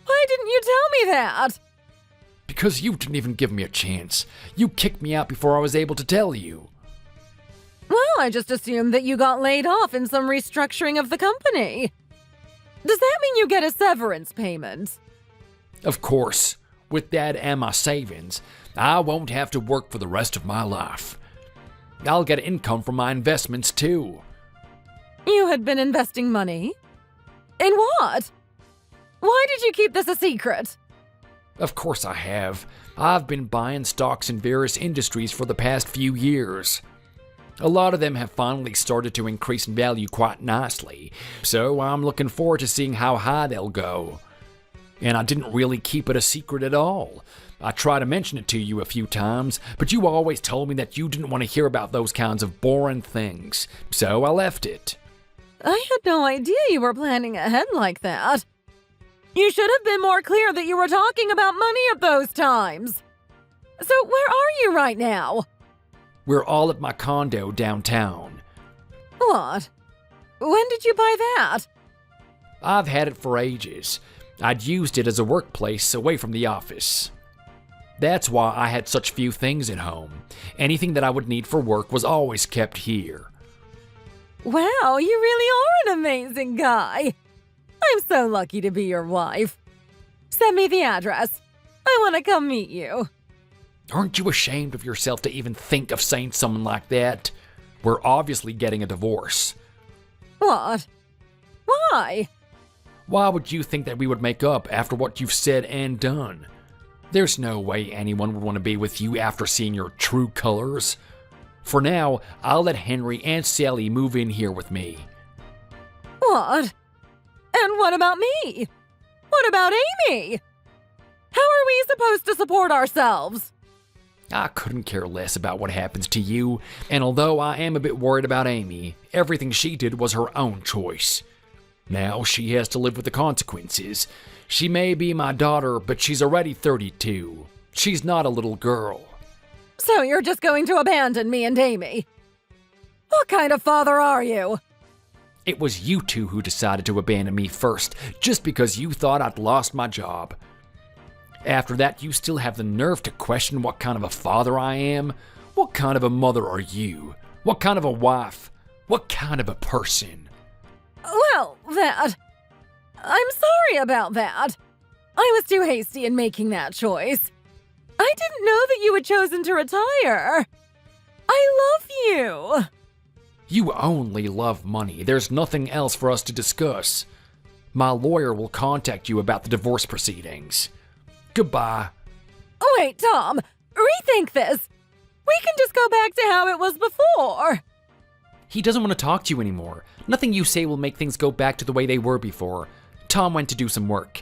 Why didn't you tell me that? Because you didn't even give me a chance. You kicked me out before I was able to tell you. Well, I just assumed that you got laid off in some restructuring of the company. Does that mean you get a severance payment? Of course, with that and my savings, I won't have to work for the rest of my life. I'll get income from my investments too. You had been investing money? In what? Why did you keep this a secret? Of course I have. I've been buying stocks in various industries for the past few years. A lot of them have finally started to increase in value quite nicely, so I'm looking forward to seeing how high they'll go. And I didn't really keep it a secret at all. I tried to mention it to you a few times, but you always told me that you didn't want to hear about those kinds of boring things, so I left it. I had no idea you were planning ahead like that. You should have been more clear that you were talking about money at those times. So where are you right now? We're all at my condo downtown. What? When did you buy that? I've had it for ages. I'd used it as a workplace away from the office. That's why I had such few things at home. Anything that I would need for work was always kept here. Wow, you really are an amazing guy. I'm so lucky to be your wife. Send me the address. I want to come meet you. Aren't you ashamed of yourself to even think of saying something like that? We're obviously getting a divorce. What? Why? Why would you think that we would make up after what you've said and done? There's no way anyone would want to be with you after seeing your true colors. For now, I'll let Henry and Sally move in here with me. What? And what about me? What about Amy? How are we supposed to support ourselves? I couldn't care less about what happens to you, and although I am a bit worried about Amy, everything she did was her own choice. Now she has to live with the consequences. She may be my daughter, but she's already 32. She's not a little girl. So you're just going to abandon me and Amy? What kind of father are you? It was you two who decided to abandon me first, just because you thought I'd lost my job. After that, you still have the nerve to question what kind of a father I am? What kind of a mother are you? What kind of a wife? What kind of a person? Well, I'm sorry about that. I was too hasty in making that choice. I didn't know that you had chosen to retire. I love you. You only love money. There's nothing else for us to discuss. My lawyer will contact you about the divorce proceedings. Goodbye. Wait, Tom. Rethink this. We can just go back to how it was before. He doesn't want to talk to you anymore. Nothing you say will make things go back to the way they were before. Tom went to do some work.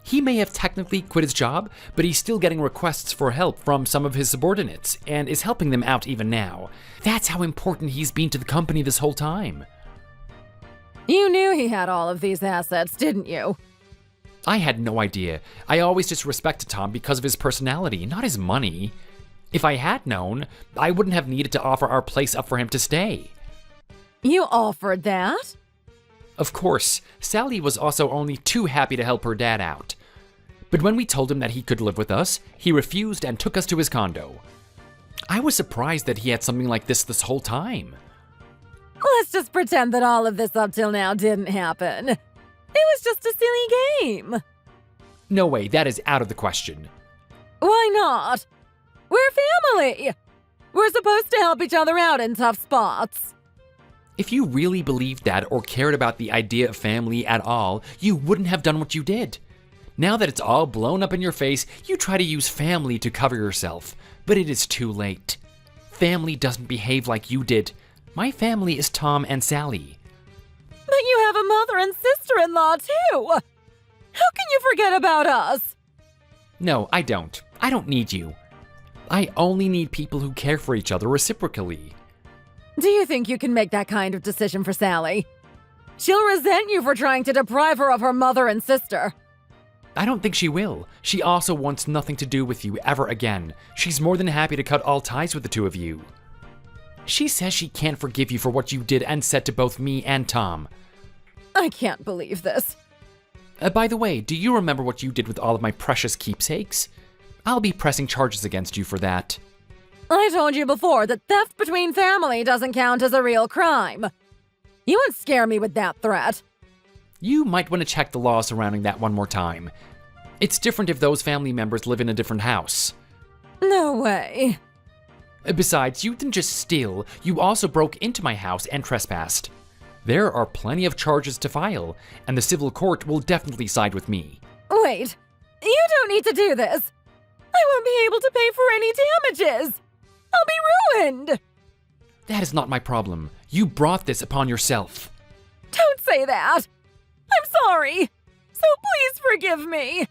He may have technically quit his job, but he's still getting requests for help from some of his subordinates, and is helping them out even now. That's how important he's been to the company this whole time. You knew he had all of these assets, didn't you? I had no idea. I always just respected Tom because of his personality, not his money. If I had known, I wouldn't have needed to offer our place up for him to stay. You offered that? Of course, Sally was also only too happy to help her dad out. But when we told him that he could live with us, he refused and took us to his condo. I was surprised that he had something like this whole time. Let's just pretend that all of this up till now didn't happen. It was just a silly game. No way, that is out of the question. Why not? We're family. We're supposed to help each other out in tough spots. If you really believed that or cared about the idea of family at all, you wouldn't have done what you did. Now that it's all blown up in your face, you try to use family to cover yourself, but it is too late. Family doesn't behave like you did. My family is Tom and Sally. But you have a mother and sister-in-law too. How can you forget about us? No, I don't. I don't need you. I only need people who care for each other reciprocally. Do you think you can make that kind of decision for Sally? She'll resent you for trying to deprive her of her mother and sister. I don't think she will. She also wants nothing to do with you ever again. She's more than happy to cut all ties with the two of you. She says she can't forgive you for what you did and said to both me and Tom. I can't believe this. By the way, do you remember what you did with all of my precious keepsakes? I'll be pressing charges against you for that. I told you before that theft between family doesn't count as a real crime. You won't scare me with that threat. You might want to check the law surrounding that one more time. It's different if those family members live in a different house. No way. Besides, you didn't just steal, you also broke into my house and trespassed. There are plenty of charges to file, and the civil court will definitely side with me. Wait, you don't need to do this. I won't be able to pay for any damages. I'll be ruined. That is not my problem. You brought this upon yourself. Don't say that. I'm sorry. So please forgive me.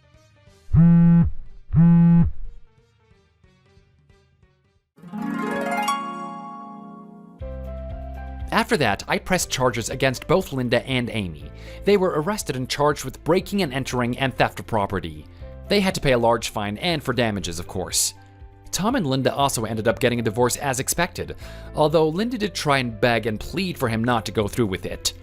After that, I pressed charges against both Linda and Amy. They were arrested and charged with breaking and entering and theft of property. They had to pay a large fine and for damages, of course. Tom and Linda also ended up getting a divorce as expected, although Linda did try and beg and plead for him not to go through with it.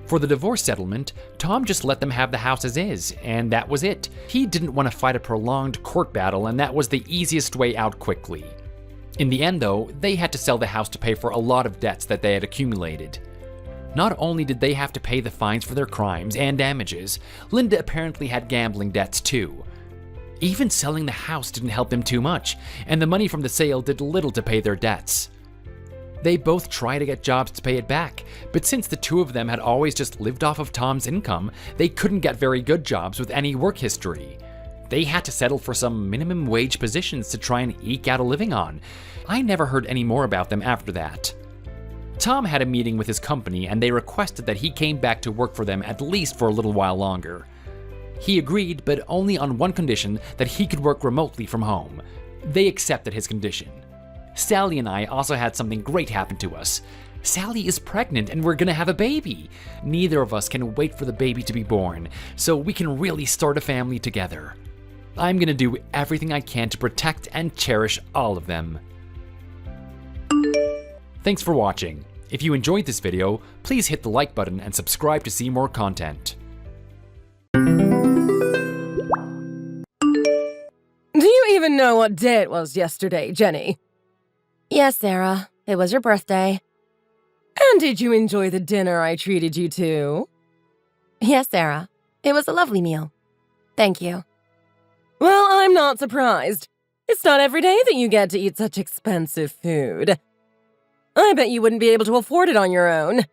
For the divorce settlement, Tom just let them have the house as is, and that was it. He didn't want to fight a prolonged court battle, and that was the easiest way out quickly. In the end, though, they had to sell the house to pay for a lot of debts that they had accumulated. Not only did they have to pay the fines for their crimes and damages, Linda apparently had gambling debts too. Even selling the house didn't help them too much, and the money from the sale did little to pay their debts. They both tried to get jobs to pay it back, but since the two of them had always just lived off of Tom's income, they couldn't get very good jobs with any work history. They had to settle for some minimum wage positions to try and eke out a living on. I never heard any more about them after that. Tom had a meeting with his company and they requested that he came back to work for them at least for a little while longer. He agreed, but only on one condition, that he could work remotely from home. They accepted his condition. Sally and I also had something great happen to us. Sally is pregnant and we're gonna have a baby. Neither of us can wait for the baby to be born, so we can really start a family together. I'm gonna do everything I can to protect and cherish all of them. Thanks for watching. If you enjoyed this video, please hit the like button and subscribe to see more content. Do you even know what day it was yesterday, Jenny? Yes, Sarah. It was your birthday. And did you enjoy the dinner I treated you to? Yes, Sarah. It was a lovely meal. Thank you. Well, I'm not surprised. It's not every day that you get to eat such expensive food. I bet you wouldn't be able to afford it on your own.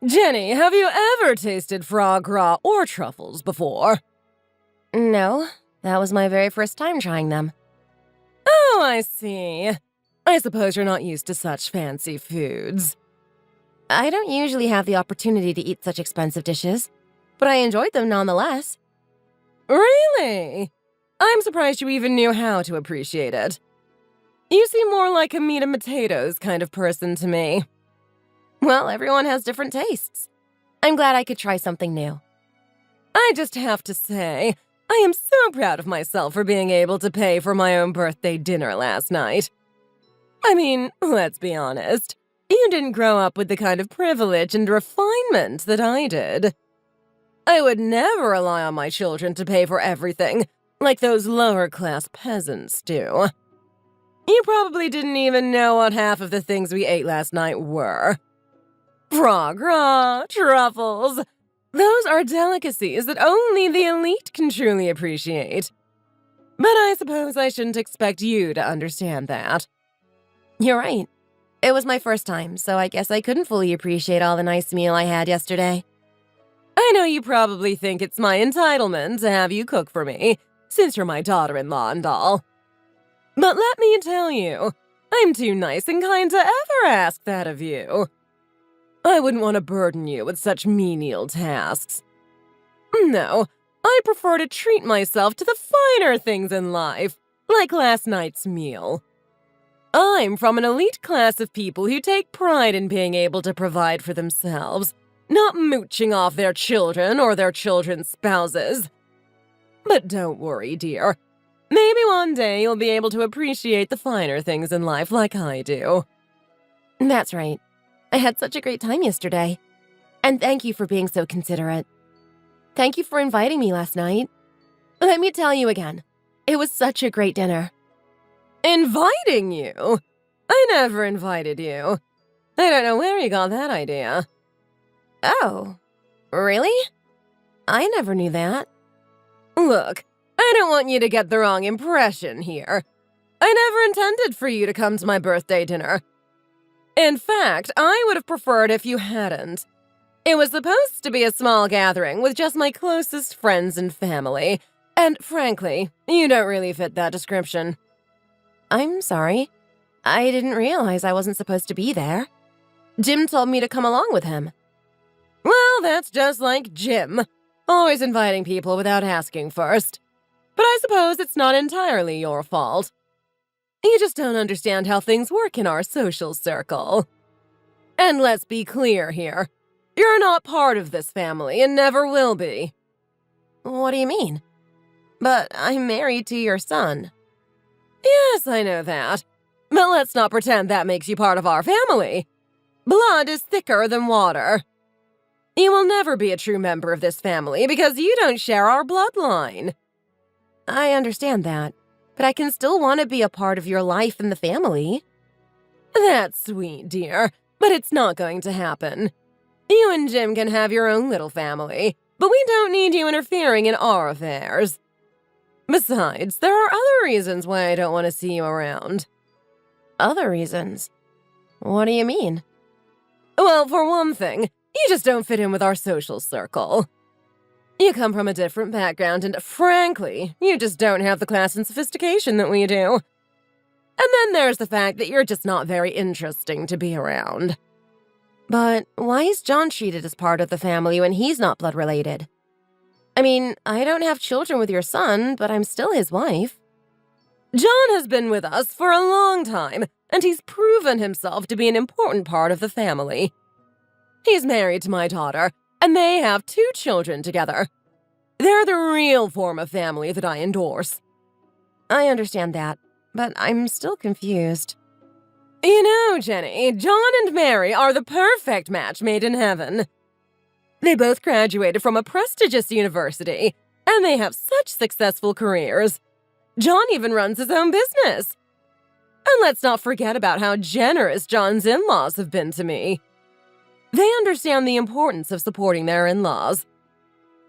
Jenny, have you ever tasted foie gras or truffles before? No, that was my very first time trying them. Oh, I see. I suppose you're not used to such fancy foods. I don't usually have the opportunity to eat such expensive dishes, but I enjoyed them nonetheless. Really? I'm surprised you even knew how to appreciate it. You seem more like a meat and potatoes kind of person to me. Well, everyone has different tastes. I'm glad I could try something new. I just have to say, I am so proud of myself for being able to pay for my own birthday dinner last night. I mean, let's be honest. You didn't grow up with the kind of privilege and refinement that I did. I would never rely on my children to pay for everything, like those lower-class peasants do. You probably didn't even know what half of the things we ate last night were. Foie gras, truffles. Those are delicacies that only the elite can truly appreciate. But I suppose I shouldn't expect you to understand that. You're right. It was my first time, so I guess I couldn't fully appreciate all the nice meal I had yesterday. I know you probably think it's my entitlement to have you cook for me, since you're my daughter-in-law and all. But let me tell you, I'm too nice and kind to ever ask that of you. I wouldn't want to burden you with such menial tasks. No, I prefer to treat myself to the finer things in life, like last night's meal. I'm from an elite class of people who take pride in being able to provide for themselves, not mooching off their children or their children's spouses. But don't worry, dear. Maybe one day you'll be able to appreciate the finer things in life like I do. That's right. I had such a great time yesterday. And thank you for being so considerate. Thank you for inviting me last night. Let me tell you again, it was such a great dinner. Inviting you? I never invited you. I don't know where you got that idea. Oh, really? I never knew that. Look, I don't want you to get the wrong impression here. I never intended for you to come to my birthday dinner. In fact, I would have preferred if you hadn't. It was supposed to be a small gathering with just my closest friends and family, and frankly, you don't really fit that description. I'm sorry. I didn't realize I wasn't supposed to be there. Jim told me to come along with him. Well, that's just like Jim, always inviting people without asking first. But I suppose it's not entirely your fault. You just don't understand how things work in our social circle. And let's be clear here. You're not part of this family and never will be. What do you mean? But I'm married to your son. Yes, I know that. But let's not pretend that makes you part of our family. Blood is thicker than water. You will never be a true member of this family because you don't share our bloodline. I understand that, but I can still want to be a part of your life and the family. That's sweet, dear, but it's not going to happen. You and Jim can have your own little family, but we don't need you interfering in our affairs. Besides, there are other reasons why I don't want to see you around. Other reasons? What do you mean? Well, for one thing, you just don't fit in with our social circle. You come from a different background, and frankly, you just don't have the class and sophistication that we do. And then there's the fact that you're just not very interesting to be around. But why is John treated as part of the family when he's not blood related? I mean, I don't have children with your son, but I'm still his wife. John has been with us for a long time, and he's proven himself to be an important part of the family. He's married to my daughter, and they have 2 children together. They're the real form of family that I endorse. I understand that, but I'm still confused. You know, Jenny, John and Mary are the perfect match made in heaven. They both graduated from a prestigious university, and they have such successful careers. John even runs his own business. And let's not forget about how generous John's in-laws have been to me. They understand the importance of supporting their in-laws.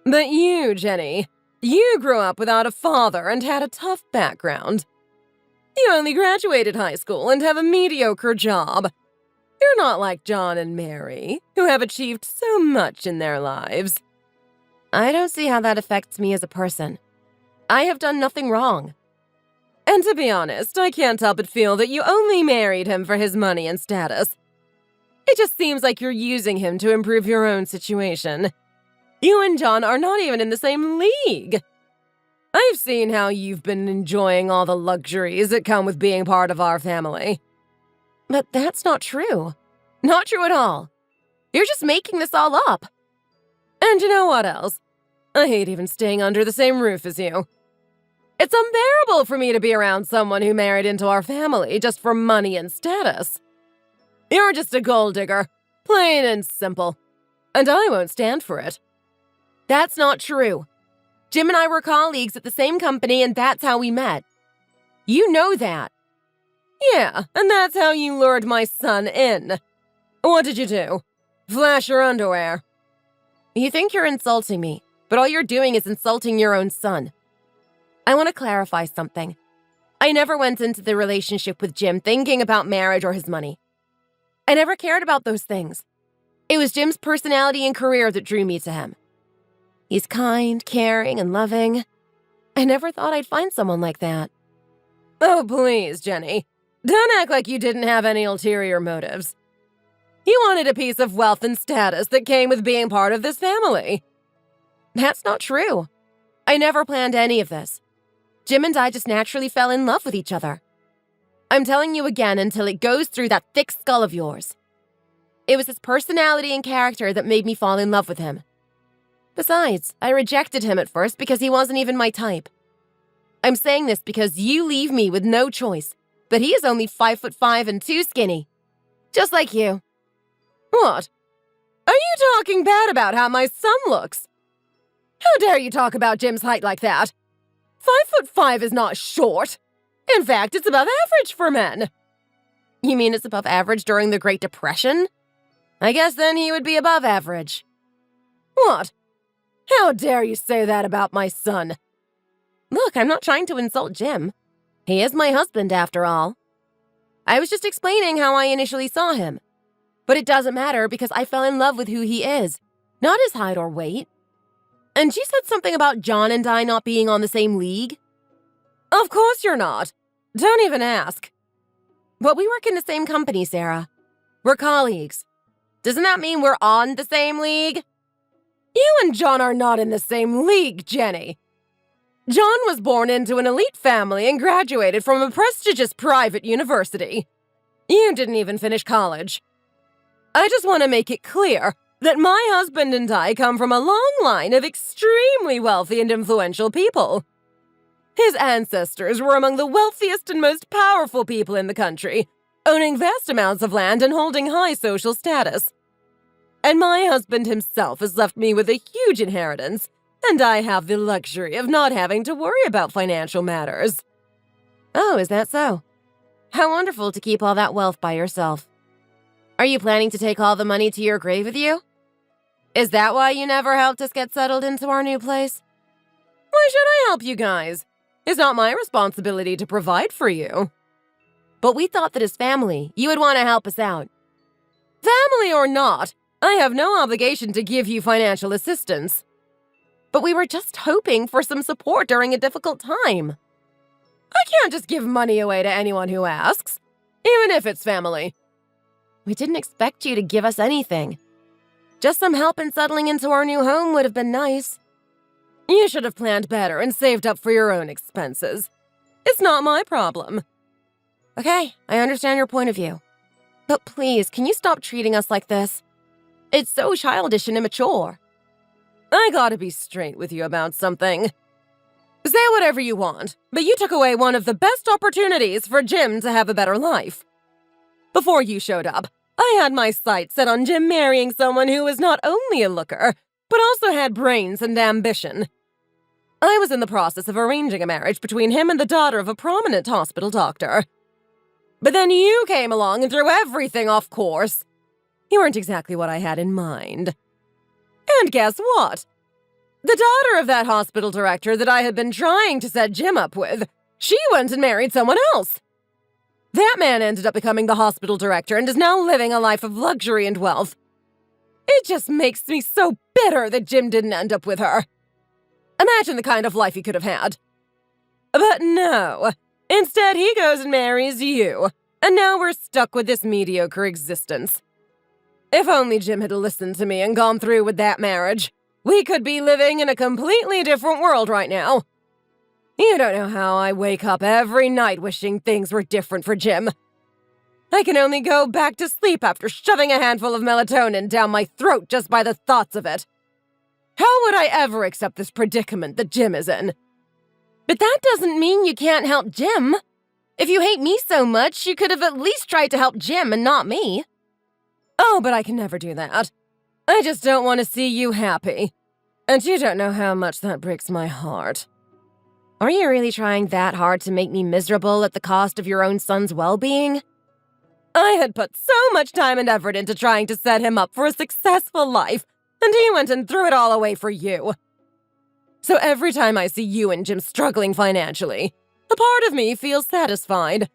But you, Jenny, you grew up without a father and had a tough background. You only graduated high school and have a mediocre job. You're not like John and Mary, who have achieved so much in their lives. I don't see how that affects me as a person. I have done nothing wrong. And to be honest, I can't help but feel that you only married him for his money and status. It just seems like you're using him to improve your own situation. You and John are not even in the same league. I've seen how you've been enjoying all the luxuries that come with being part of our family. But that's not true. Not true at all. You're just making this all up. And you know what else? I hate even staying under the same roof as you. It's unbearable for me to be around someone who married into our family just for money and status. You're just a gold digger, plain and simple. And I won't stand for it. That's not true. Jim and I were colleagues at the same company, and that's how we met. You know that. Yeah, and that's how you lured my son in. What did you do? Flash your underwear. You think you're insulting me, but all you're doing is insulting your own son. I want to clarify something. I never went into the relationship with Jim thinking about marriage or his money. I never cared about those things. It was Jim's personality and career that drew me to him. He's kind, caring, and loving. I never thought I'd find someone like that. Oh, please, Jenny. Don't act like you didn't have any ulterior motives. You wanted a piece of wealth and status that came with being part of this family. That's not true. I never planned any of this. Jim and I just naturally fell in love with each other. I'm telling you again until it goes through that thick skull of yours. It was his personality and character that made me fall in love with him. Besides, I rejected him at first because he wasn't even my type. I'm saying this because you leave me with no choice, but he is only 5'5" and too skinny. Just like you. What? Are you talking bad about how my son looks? How dare you talk about Jim's height like that? 5'5" is not short. In fact, it's above average for men. You mean it's above average during the Great Depression? I guess then he would be above average. What? How dare you say that about my son? Look, I'm not trying to insult Jim. He is my husband, after all. I was just explaining how I initially saw him. But it doesn't matter because I fell in love with who he is, not his height or weight. And you said something about John and I not being on the same league? Of course you're not. Don't even ask. But we work in the same company, Sarah. We're colleagues. Doesn't that mean we're on the same league? You and John are not in the same league, Jenny. John was born into an elite family and graduated from a prestigious private university. You didn't even finish college. I just want to make it clear that my husband and I come from a long line of extremely wealthy and influential people. His ancestors were among the wealthiest and most powerful people in the country, owning vast amounts of land and holding high social status. And my husband himself has left me with a huge inheritance, and I have the luxury of not having to worry about financial matters. Oh, is that so? How wonderful to keep all that wealth by yourself. Are you planning to take all the money to your grave with you? Is that why you never helped us get settled into our new place? Why should I help you guys? It's not my responsibility to provide for you. But we thought that as family, you would want to help us out. Family or not, I have no obligation to give you financial assistance. But we were just hoping for some support during a difficult time. I can't just give money away to anyone who asks, even if it's family. We didn't expect you to give us anything. Just some help in settling into our new home would have been nice. You should have planned better and saved up for your own expenses. It's not my problem. Okay, I understand your point of view. But please, can you stop treating us like this? It's so childish and immature. I gotta be straight with you about something. Say whatever you want, but you took away one of the best opportunities for Jim to have a better life. Before you showed up, I had my sights set on Jim marrying someone who was not only a looker, but also had brains and ambition. I was in the process of arranging a marriage between him and the daughter of a prominent hospital doctor. But then you came along and threw everything off course. You weren't exactly what I had in mind. And guess what? The daughter of that hospital director that I had been trying to set Jim up with, she went and married someone else. That man ended up becoming the hospital director and is now living a life of luxury and wealth. It just makes me so bitter that Jim didn't end up with her. Imagine the kind of life he could have had. But no. Instead, he goes and marries you, and now we're stuck with this mediocre existence. If only Jim had listened to me and gone through with that marriage, we could be living in a completely different world right now. You don't know how I wake up every night wishing things were different for Jim. I can only go back to sleep after shoving a handful of melatonin down my throat just by the thoughts of it. How would I ever accept this predicament that Jim is in? But that doesn't mean you can't help Jim. If you hate me so much, you could have at least tried to help Jim and not me. Oh, but I can never do that. I just don't want to see you happy. And you don't know how much that breaks my heart. Are you really trying that hard to make me miserable at the cost of your own son's well-being? I had put so much time and effort into trying to set him up for a successful life, and he went and threw it all away for you. So every time I see you and Jim struggling financially, a part of me feels satisfied.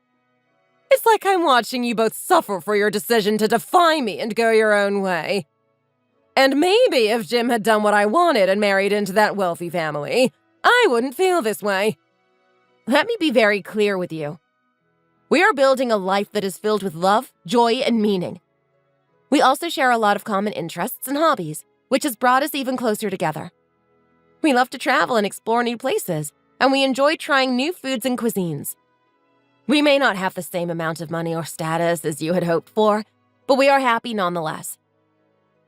It's like I'm watching you both suffer for your decision to defy me and go your own way. And maybe if Jim had done what I wanted and married into that wealthy family, I wouldn't feel this way. Let me be very clear with you. We are building a life that is filled with love, joy, and meaning. We also share a lot of common interests and hobbies, which has brought us even closer together. We love to travel and explore new places, and we enjoy trying new foods and cuisines. We may not have the same amount of money or status as you had hoped for, but we are happy nonetheless.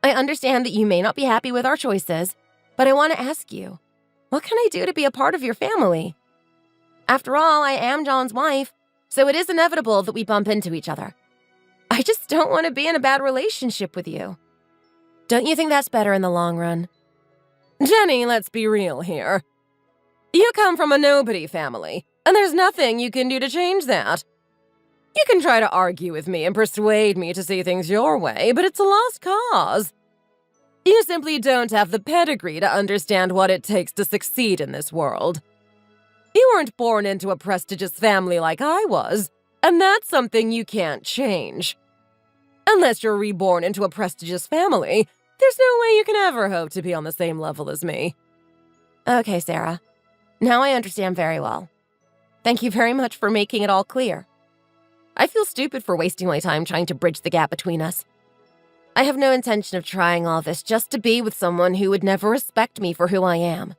I understand that you may not be happy with our choices, But I want to ask you, what can I do to be a part of your family? After all, I am John's wife, so it is inevitable that we bump into each other. I just don't want to be in a bad relationship with you. Don't you think that's better in the long run? Jenny, let's be real here. You come from a nobody family, and there's nothing you can do to change that. You can try to argue with me and persuade me to see things your way, but it's a lost cause. You simply don't have the pedigree to understand what it takes to succeed in this world. You weren't born into a prestigious family like I was, and that's something you can't change. Unless you're reborn into a prestigious family, there's no way you can ever hope to be on the same level as me. Okay, Sarah. Now I understand very well. Thank you very much for making it all clear. I feel stupid for wasting my time trying to bridge the gap between us. I have no intention of trying all this just to be with someone who would never respect me for who I am.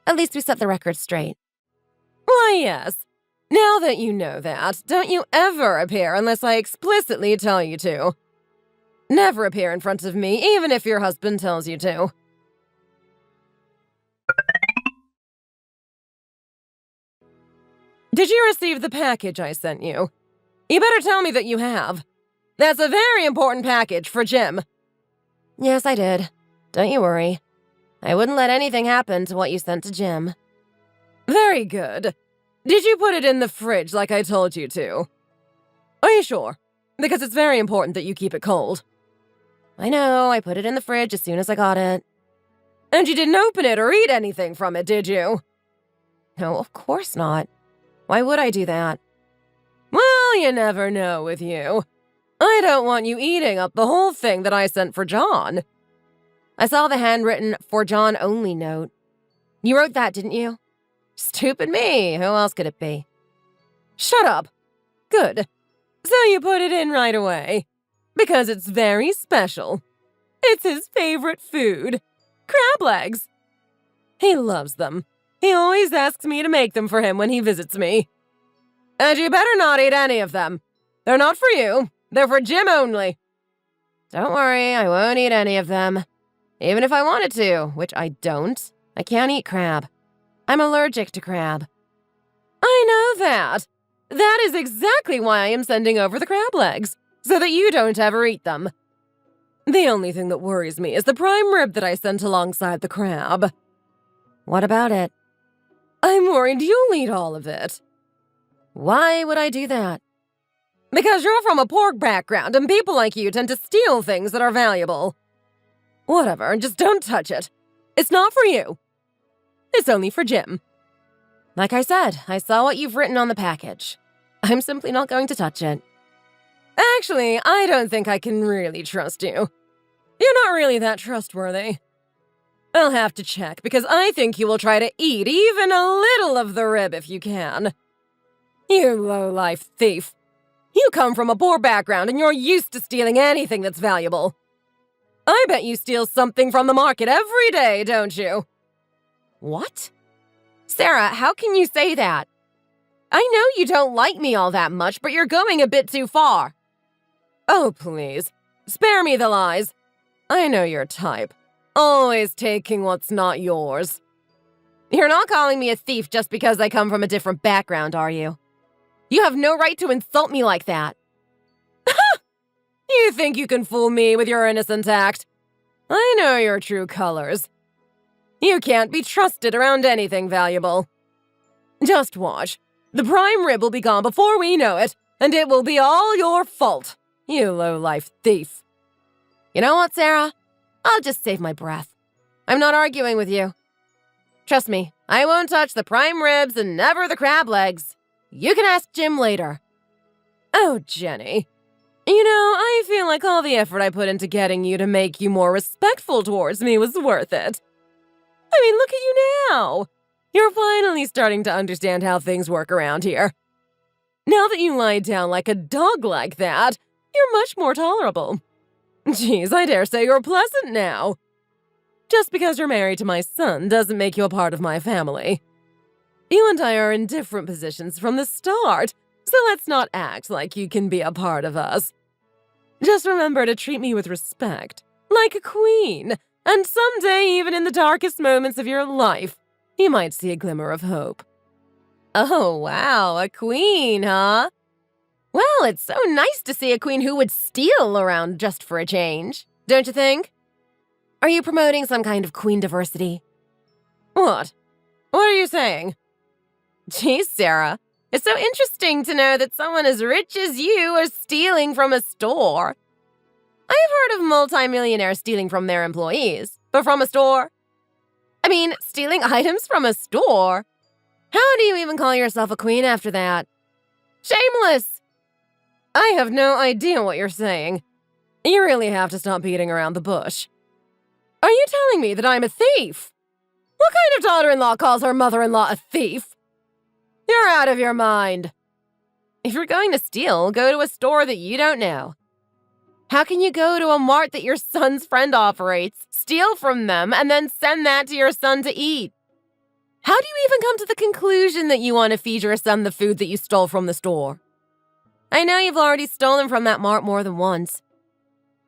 At least we set the record straight. Why, yes. Now that you know that, don't you ever appear unless I explicitly tell you to. Never appear in front of me, even if your husband tells you to. Did you receive the package I sent you? You better tell me that you have. That's a very important package for Jim. Yes, I did. Don't you worry. I wouldn't let anything happen to what you sent to Jim. Very good. Did you put it in the fridge like I told you to? Are you sure? Because it's very important that you keep it cold. I know, I put it in the fridge as soon as I got it. And you didn't open it or eat anything from it, did you? No, of course not. Why would I do that? Well, you never know with you. I don't want you eating up the whole thing that I sent for John. I saw the handwritten "For John Only" note. You wrote that, didn't you? Stupid me. Who else could it be? Shut up. Good. So you put it in right away. Because it's very special. It's his favorite food. Crab legs. He loves them. He always asks me to make them for him when he visits me. And you better not eat any of them. They're not for you. They're for Jim only. Don't worry, I won't eat any of them. Even if I wanted to, which I don't. I can't eat crab. I'm allergic to crab. I know that. That is exactly why I am sending over the crab legs, so that you don't ever eat them. The only thing that worries me is the prime rib that I sent alongside the crab. What about it? I'm worried you'll eat all of it. Why would I do that? Because you're from a pork background and people like you tend to steal things that are valuable. Whatever, just don't touch it. It's not for you. It's only for Jim. Like I said, I saw what you've written on the package. I'm simply not going to touch it. Actually, I don't think I can really trust you. You're not really that trustworthy. I'll have to check because I think you will try to eat even a little of the rib if you can. You low-life thief. You come from a poor background and you're used to stealing anything that's valuable. I bet you steal something from the market every day, don't you? What? Sarah, how can you say that? I know you don't like me all that much, but you're going a bit too far. Oh, please. Spare me the lies. I know your type. Always taking what's not yours. You're not calling me a thief just because I come from a different background, are you? You have no right to insult me like that. You think you can fool me with your innocent act? I know your true colors. You can't be trusted around anything valuable. Just watch. The prime rib will be gone before we know it, and it will be all your fault, you low-life thief. You know what, Sarah? I'll just save my breath. I'm not arguing with you. Trust me, I won't touch the prime ribs and never the crab legs. You can ask Jim later. Oh, Jenny. You know, I feel like all the effort I put into getting you to make you more respectful towards me was worth it. I mean, look at you now. You're finally starting to understand how things work around here. Now that you lie down like a dog like that, you're much more tolerable. Geez, I dare say you're pleasant now. Just because you're married to my son doesn't make you a part of my family. You and I are in different positions from the start, so let's not act like you can be a part of us. Just remember to treat me with respect, like a queen, And someday, even in the darkest moments of your life, you might see a glimmer of hope. Oh, wow, a queen, huh? Well, it's so nice to see a queen who would steal around just for a change, don't you think? Are you promoting some kind of queen diversity? What? What are you saying? Geez, Sarah, it's so interesting to know that someone as rich as you are stealing from a store. I have heard of multimillionaires stealing from their employees, but from a store? I mean, stealing items from a store? How do you even call yourself a queen after that? Shameless! I have no idea what you're saying. You really have to stop beating around the bush. Are you telling me that I'm a thief? What kind of daughter-in-law calls her mother-in-law a thief? You're out of your mind. If you're going to steal, go to a store that you don't know. How can you go to a mart that your son's friend operates, steal from them, and then send that to your son to eat? How do you even come to the conclusion that you want to feed your son the food that you stole from the store? I know you've already stolen from that mart more than once.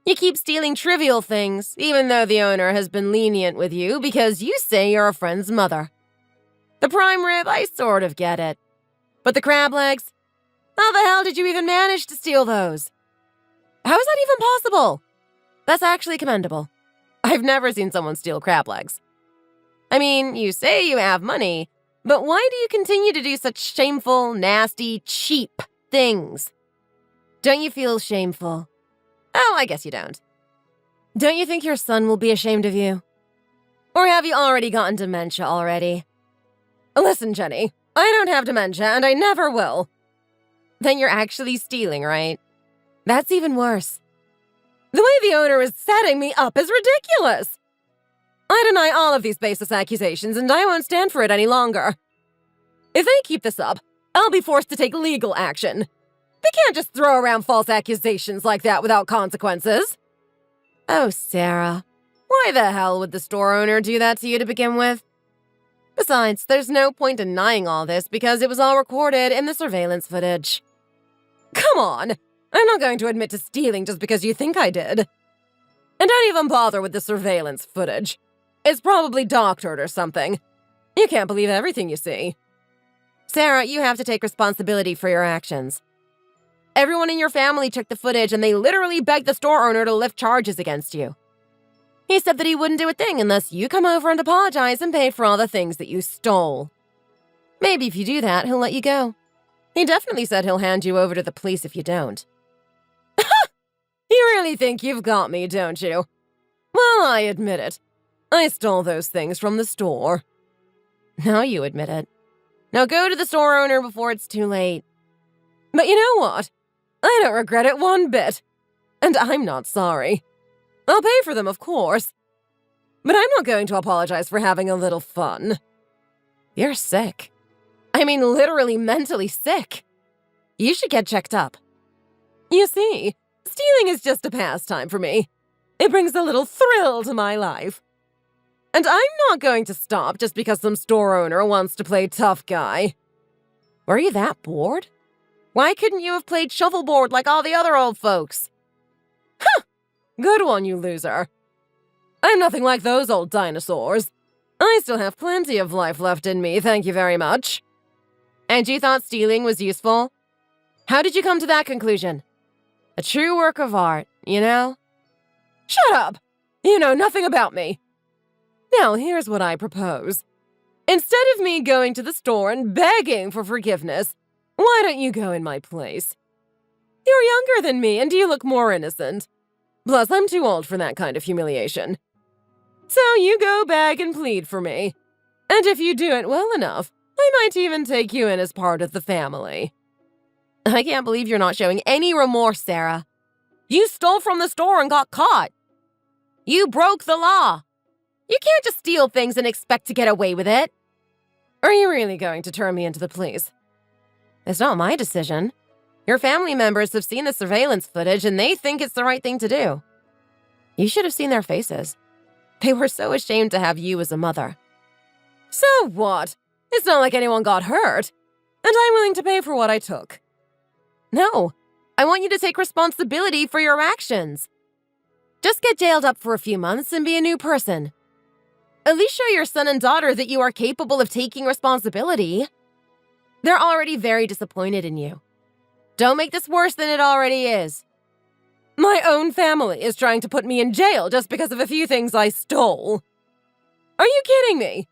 You keep stealing trivial things, even though the owner has been lenient with you because you say you're a friend's mother. The prime rib, I sort of get it. But the crab legs? How the hell did you even manage to steal those? How is that even possible? That's actually commendable. I've never seen someone steal crab legs. I mean, you say you have money, but why do you continue to do such shameful, nasty, cheap things? Don't you feel shameful? Oh, I guess you don't. Don't you think your son will be ashamed of you? Or have you already gotten dementia already? Listen, Jenny, I don't have dementia and I never will. Then you're actually stealing, right? That's even worse. The way the owner is setting me up is ridiculous. I deny all of these baseless accusations and I won't stand for it any longer. If they keep this up, I'll be forced to take legal action. They can't just throw around false accusations like that without consequences. Oh, Sarah, why the hell would the store owner do that to you to begin with? Besides, there's no point denying all this because it was all recorded in the surveillance footage. Come on, I'm not going to admit to stealing just because you think I did. And don't even bother with the surveillance footage. It's probably doctored or something. You can't believe everything you see. Sarah, you have to take responsibility for your actions. Everyone in your family took the footage and they literally begged the store owner to lift charges against you. He said that he wouldn't do a thing unless you come over and apologize and pay for all the things that you stole. Maybe if you do that, he'll let you go. He definitely said he'll hand you over to the police if you don't. You really think you've got me, don't you? Well, I admit it. I stole those things from the store. Now you admit it. Now go to the store owner before it's too late. But you know what? I don't regret it one bit. And I'm not sorry. I'll pay for them, of course. But I'm not going to apologize for having a little fun. You're sick. I mean, literally mentally sick. You should get checked up. You see, stealing is just a pastime for me. It brings a little thrill to my life. And I'm not going to stop just because some store owner wants to play tough guy. Were you that bored? Why couldn't you have played shuffleboard like all the other old folks? Huh! Good one, you loser. I'm nothing like those old dinosaurs. I still have plenty of life left in me, thank you very much. And you thought stealing was useful? How did you come to that conclusion? A true work of art, you know? Shut up! You know nothing about me. Now, here's what I propose. Instead of me going to the store and begging for forgiveness, why don't you go in my place? You're younger than me and you look more innocent. Plus, I'm too old for that kind of humiliation. So you go beg and plead for me. And if you do it well enough, I might even take you in as part of the family. I can't believe you're not showing any remorse, Sarah. You stole from the store and got caught. You broke the law. You can't just steal things and expect to get away with it. Are you really going to turn me into the police? It's not my decision. Your family members have seen the surveillance footage and they think it's the right thing to do. You should have seen their faces. They were so ashamed to have you as a mother. So what? It's not like anyone got hurt. And I'm willing to pay for what I took. No, I want you to take responsibility for your actions. Just get jailed up for a few months and be a new person. At least show your son and daughter that you are capable of taking responsibility. They're already very disappointed in you. Don't make this worse than it already is. My own family is trying to put me in jail just because of a few things I stole. Are you kidding me?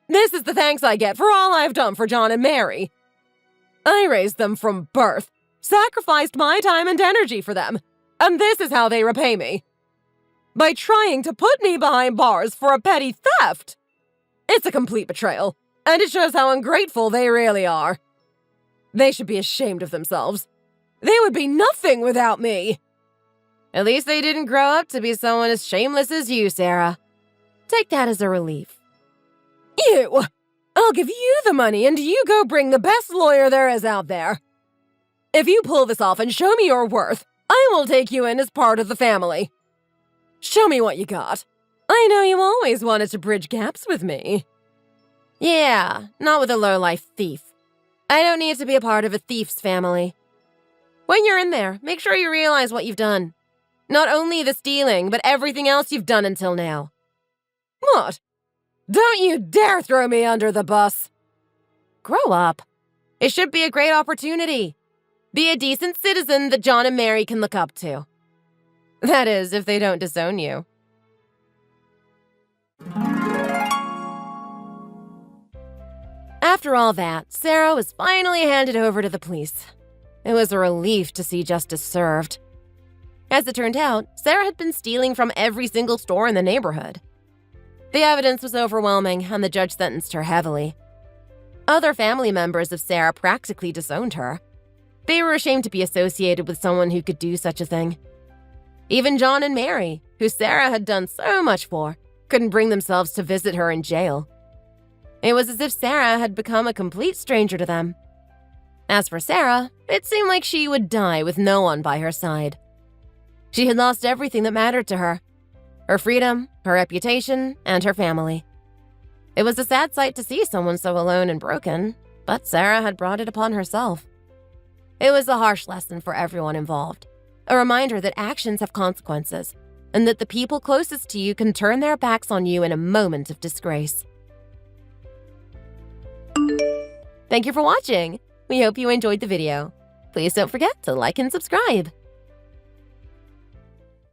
This is the thanks I get for all I've done for John and Mary. I raised them from birth, sacrificed my time and energy for them, and this is how they repay me. By trying to put me behind bars for a petty theft. It's a complete betrayal, and it shows how ungrateful they really are. They should be ashamed of themselves. They would be nothing without me. At least they didn't grow up to be someone as shameless as you, Sarah. Take that as a relief. You! I'll give you the money and you go bring the best lawyer there is out there. If you pull this off and show me your worth, I will take you in as part of the family. Show me what you got. I know you always wanted to bridge gaps with me. Yeah, not with a low-life thief. I don't need to be a part of a thief's family. When you're in there, make sure you realize what you've done. Not only the stealing, but everything else you've done until now. What? Don't you dare throw me under the bus. Grow up. It should be a great opportunity. Be a decent citizen that John and Mary can look up to. That is, if they don't disown you. After all that, Sarah was finally handed over to the police. It was a relief to see justice served. As it turned out, Sarah had been stealing from every single store in the neighborhood. The evidence was overwhelming, and the judge sentenced her heavily. Other family members of Sarah practically disowned her. They were ashamed to be associated with someone who could do such a thing. Even John and Mary, who Sarah had done so much for, couldn't bring themselves to visit her in jail. It was as if Sarah had become a complete stranger to them. As for Sarah, it seemed like she would die with no one by her side. She had lost everything that mattered to her. Her freedom, her reputation, and her family. It was a sad sight to see someone so alone and broken, but Sarah had brought it upon herself. It was a harsh lesson for everyone involved, a reminder that actions have consequences, and that the people closest to you can turn their backs on you in a moment of disgrace. Thank you for watching. We hope you enjoyed the video. Please don't forget to like and subscribe.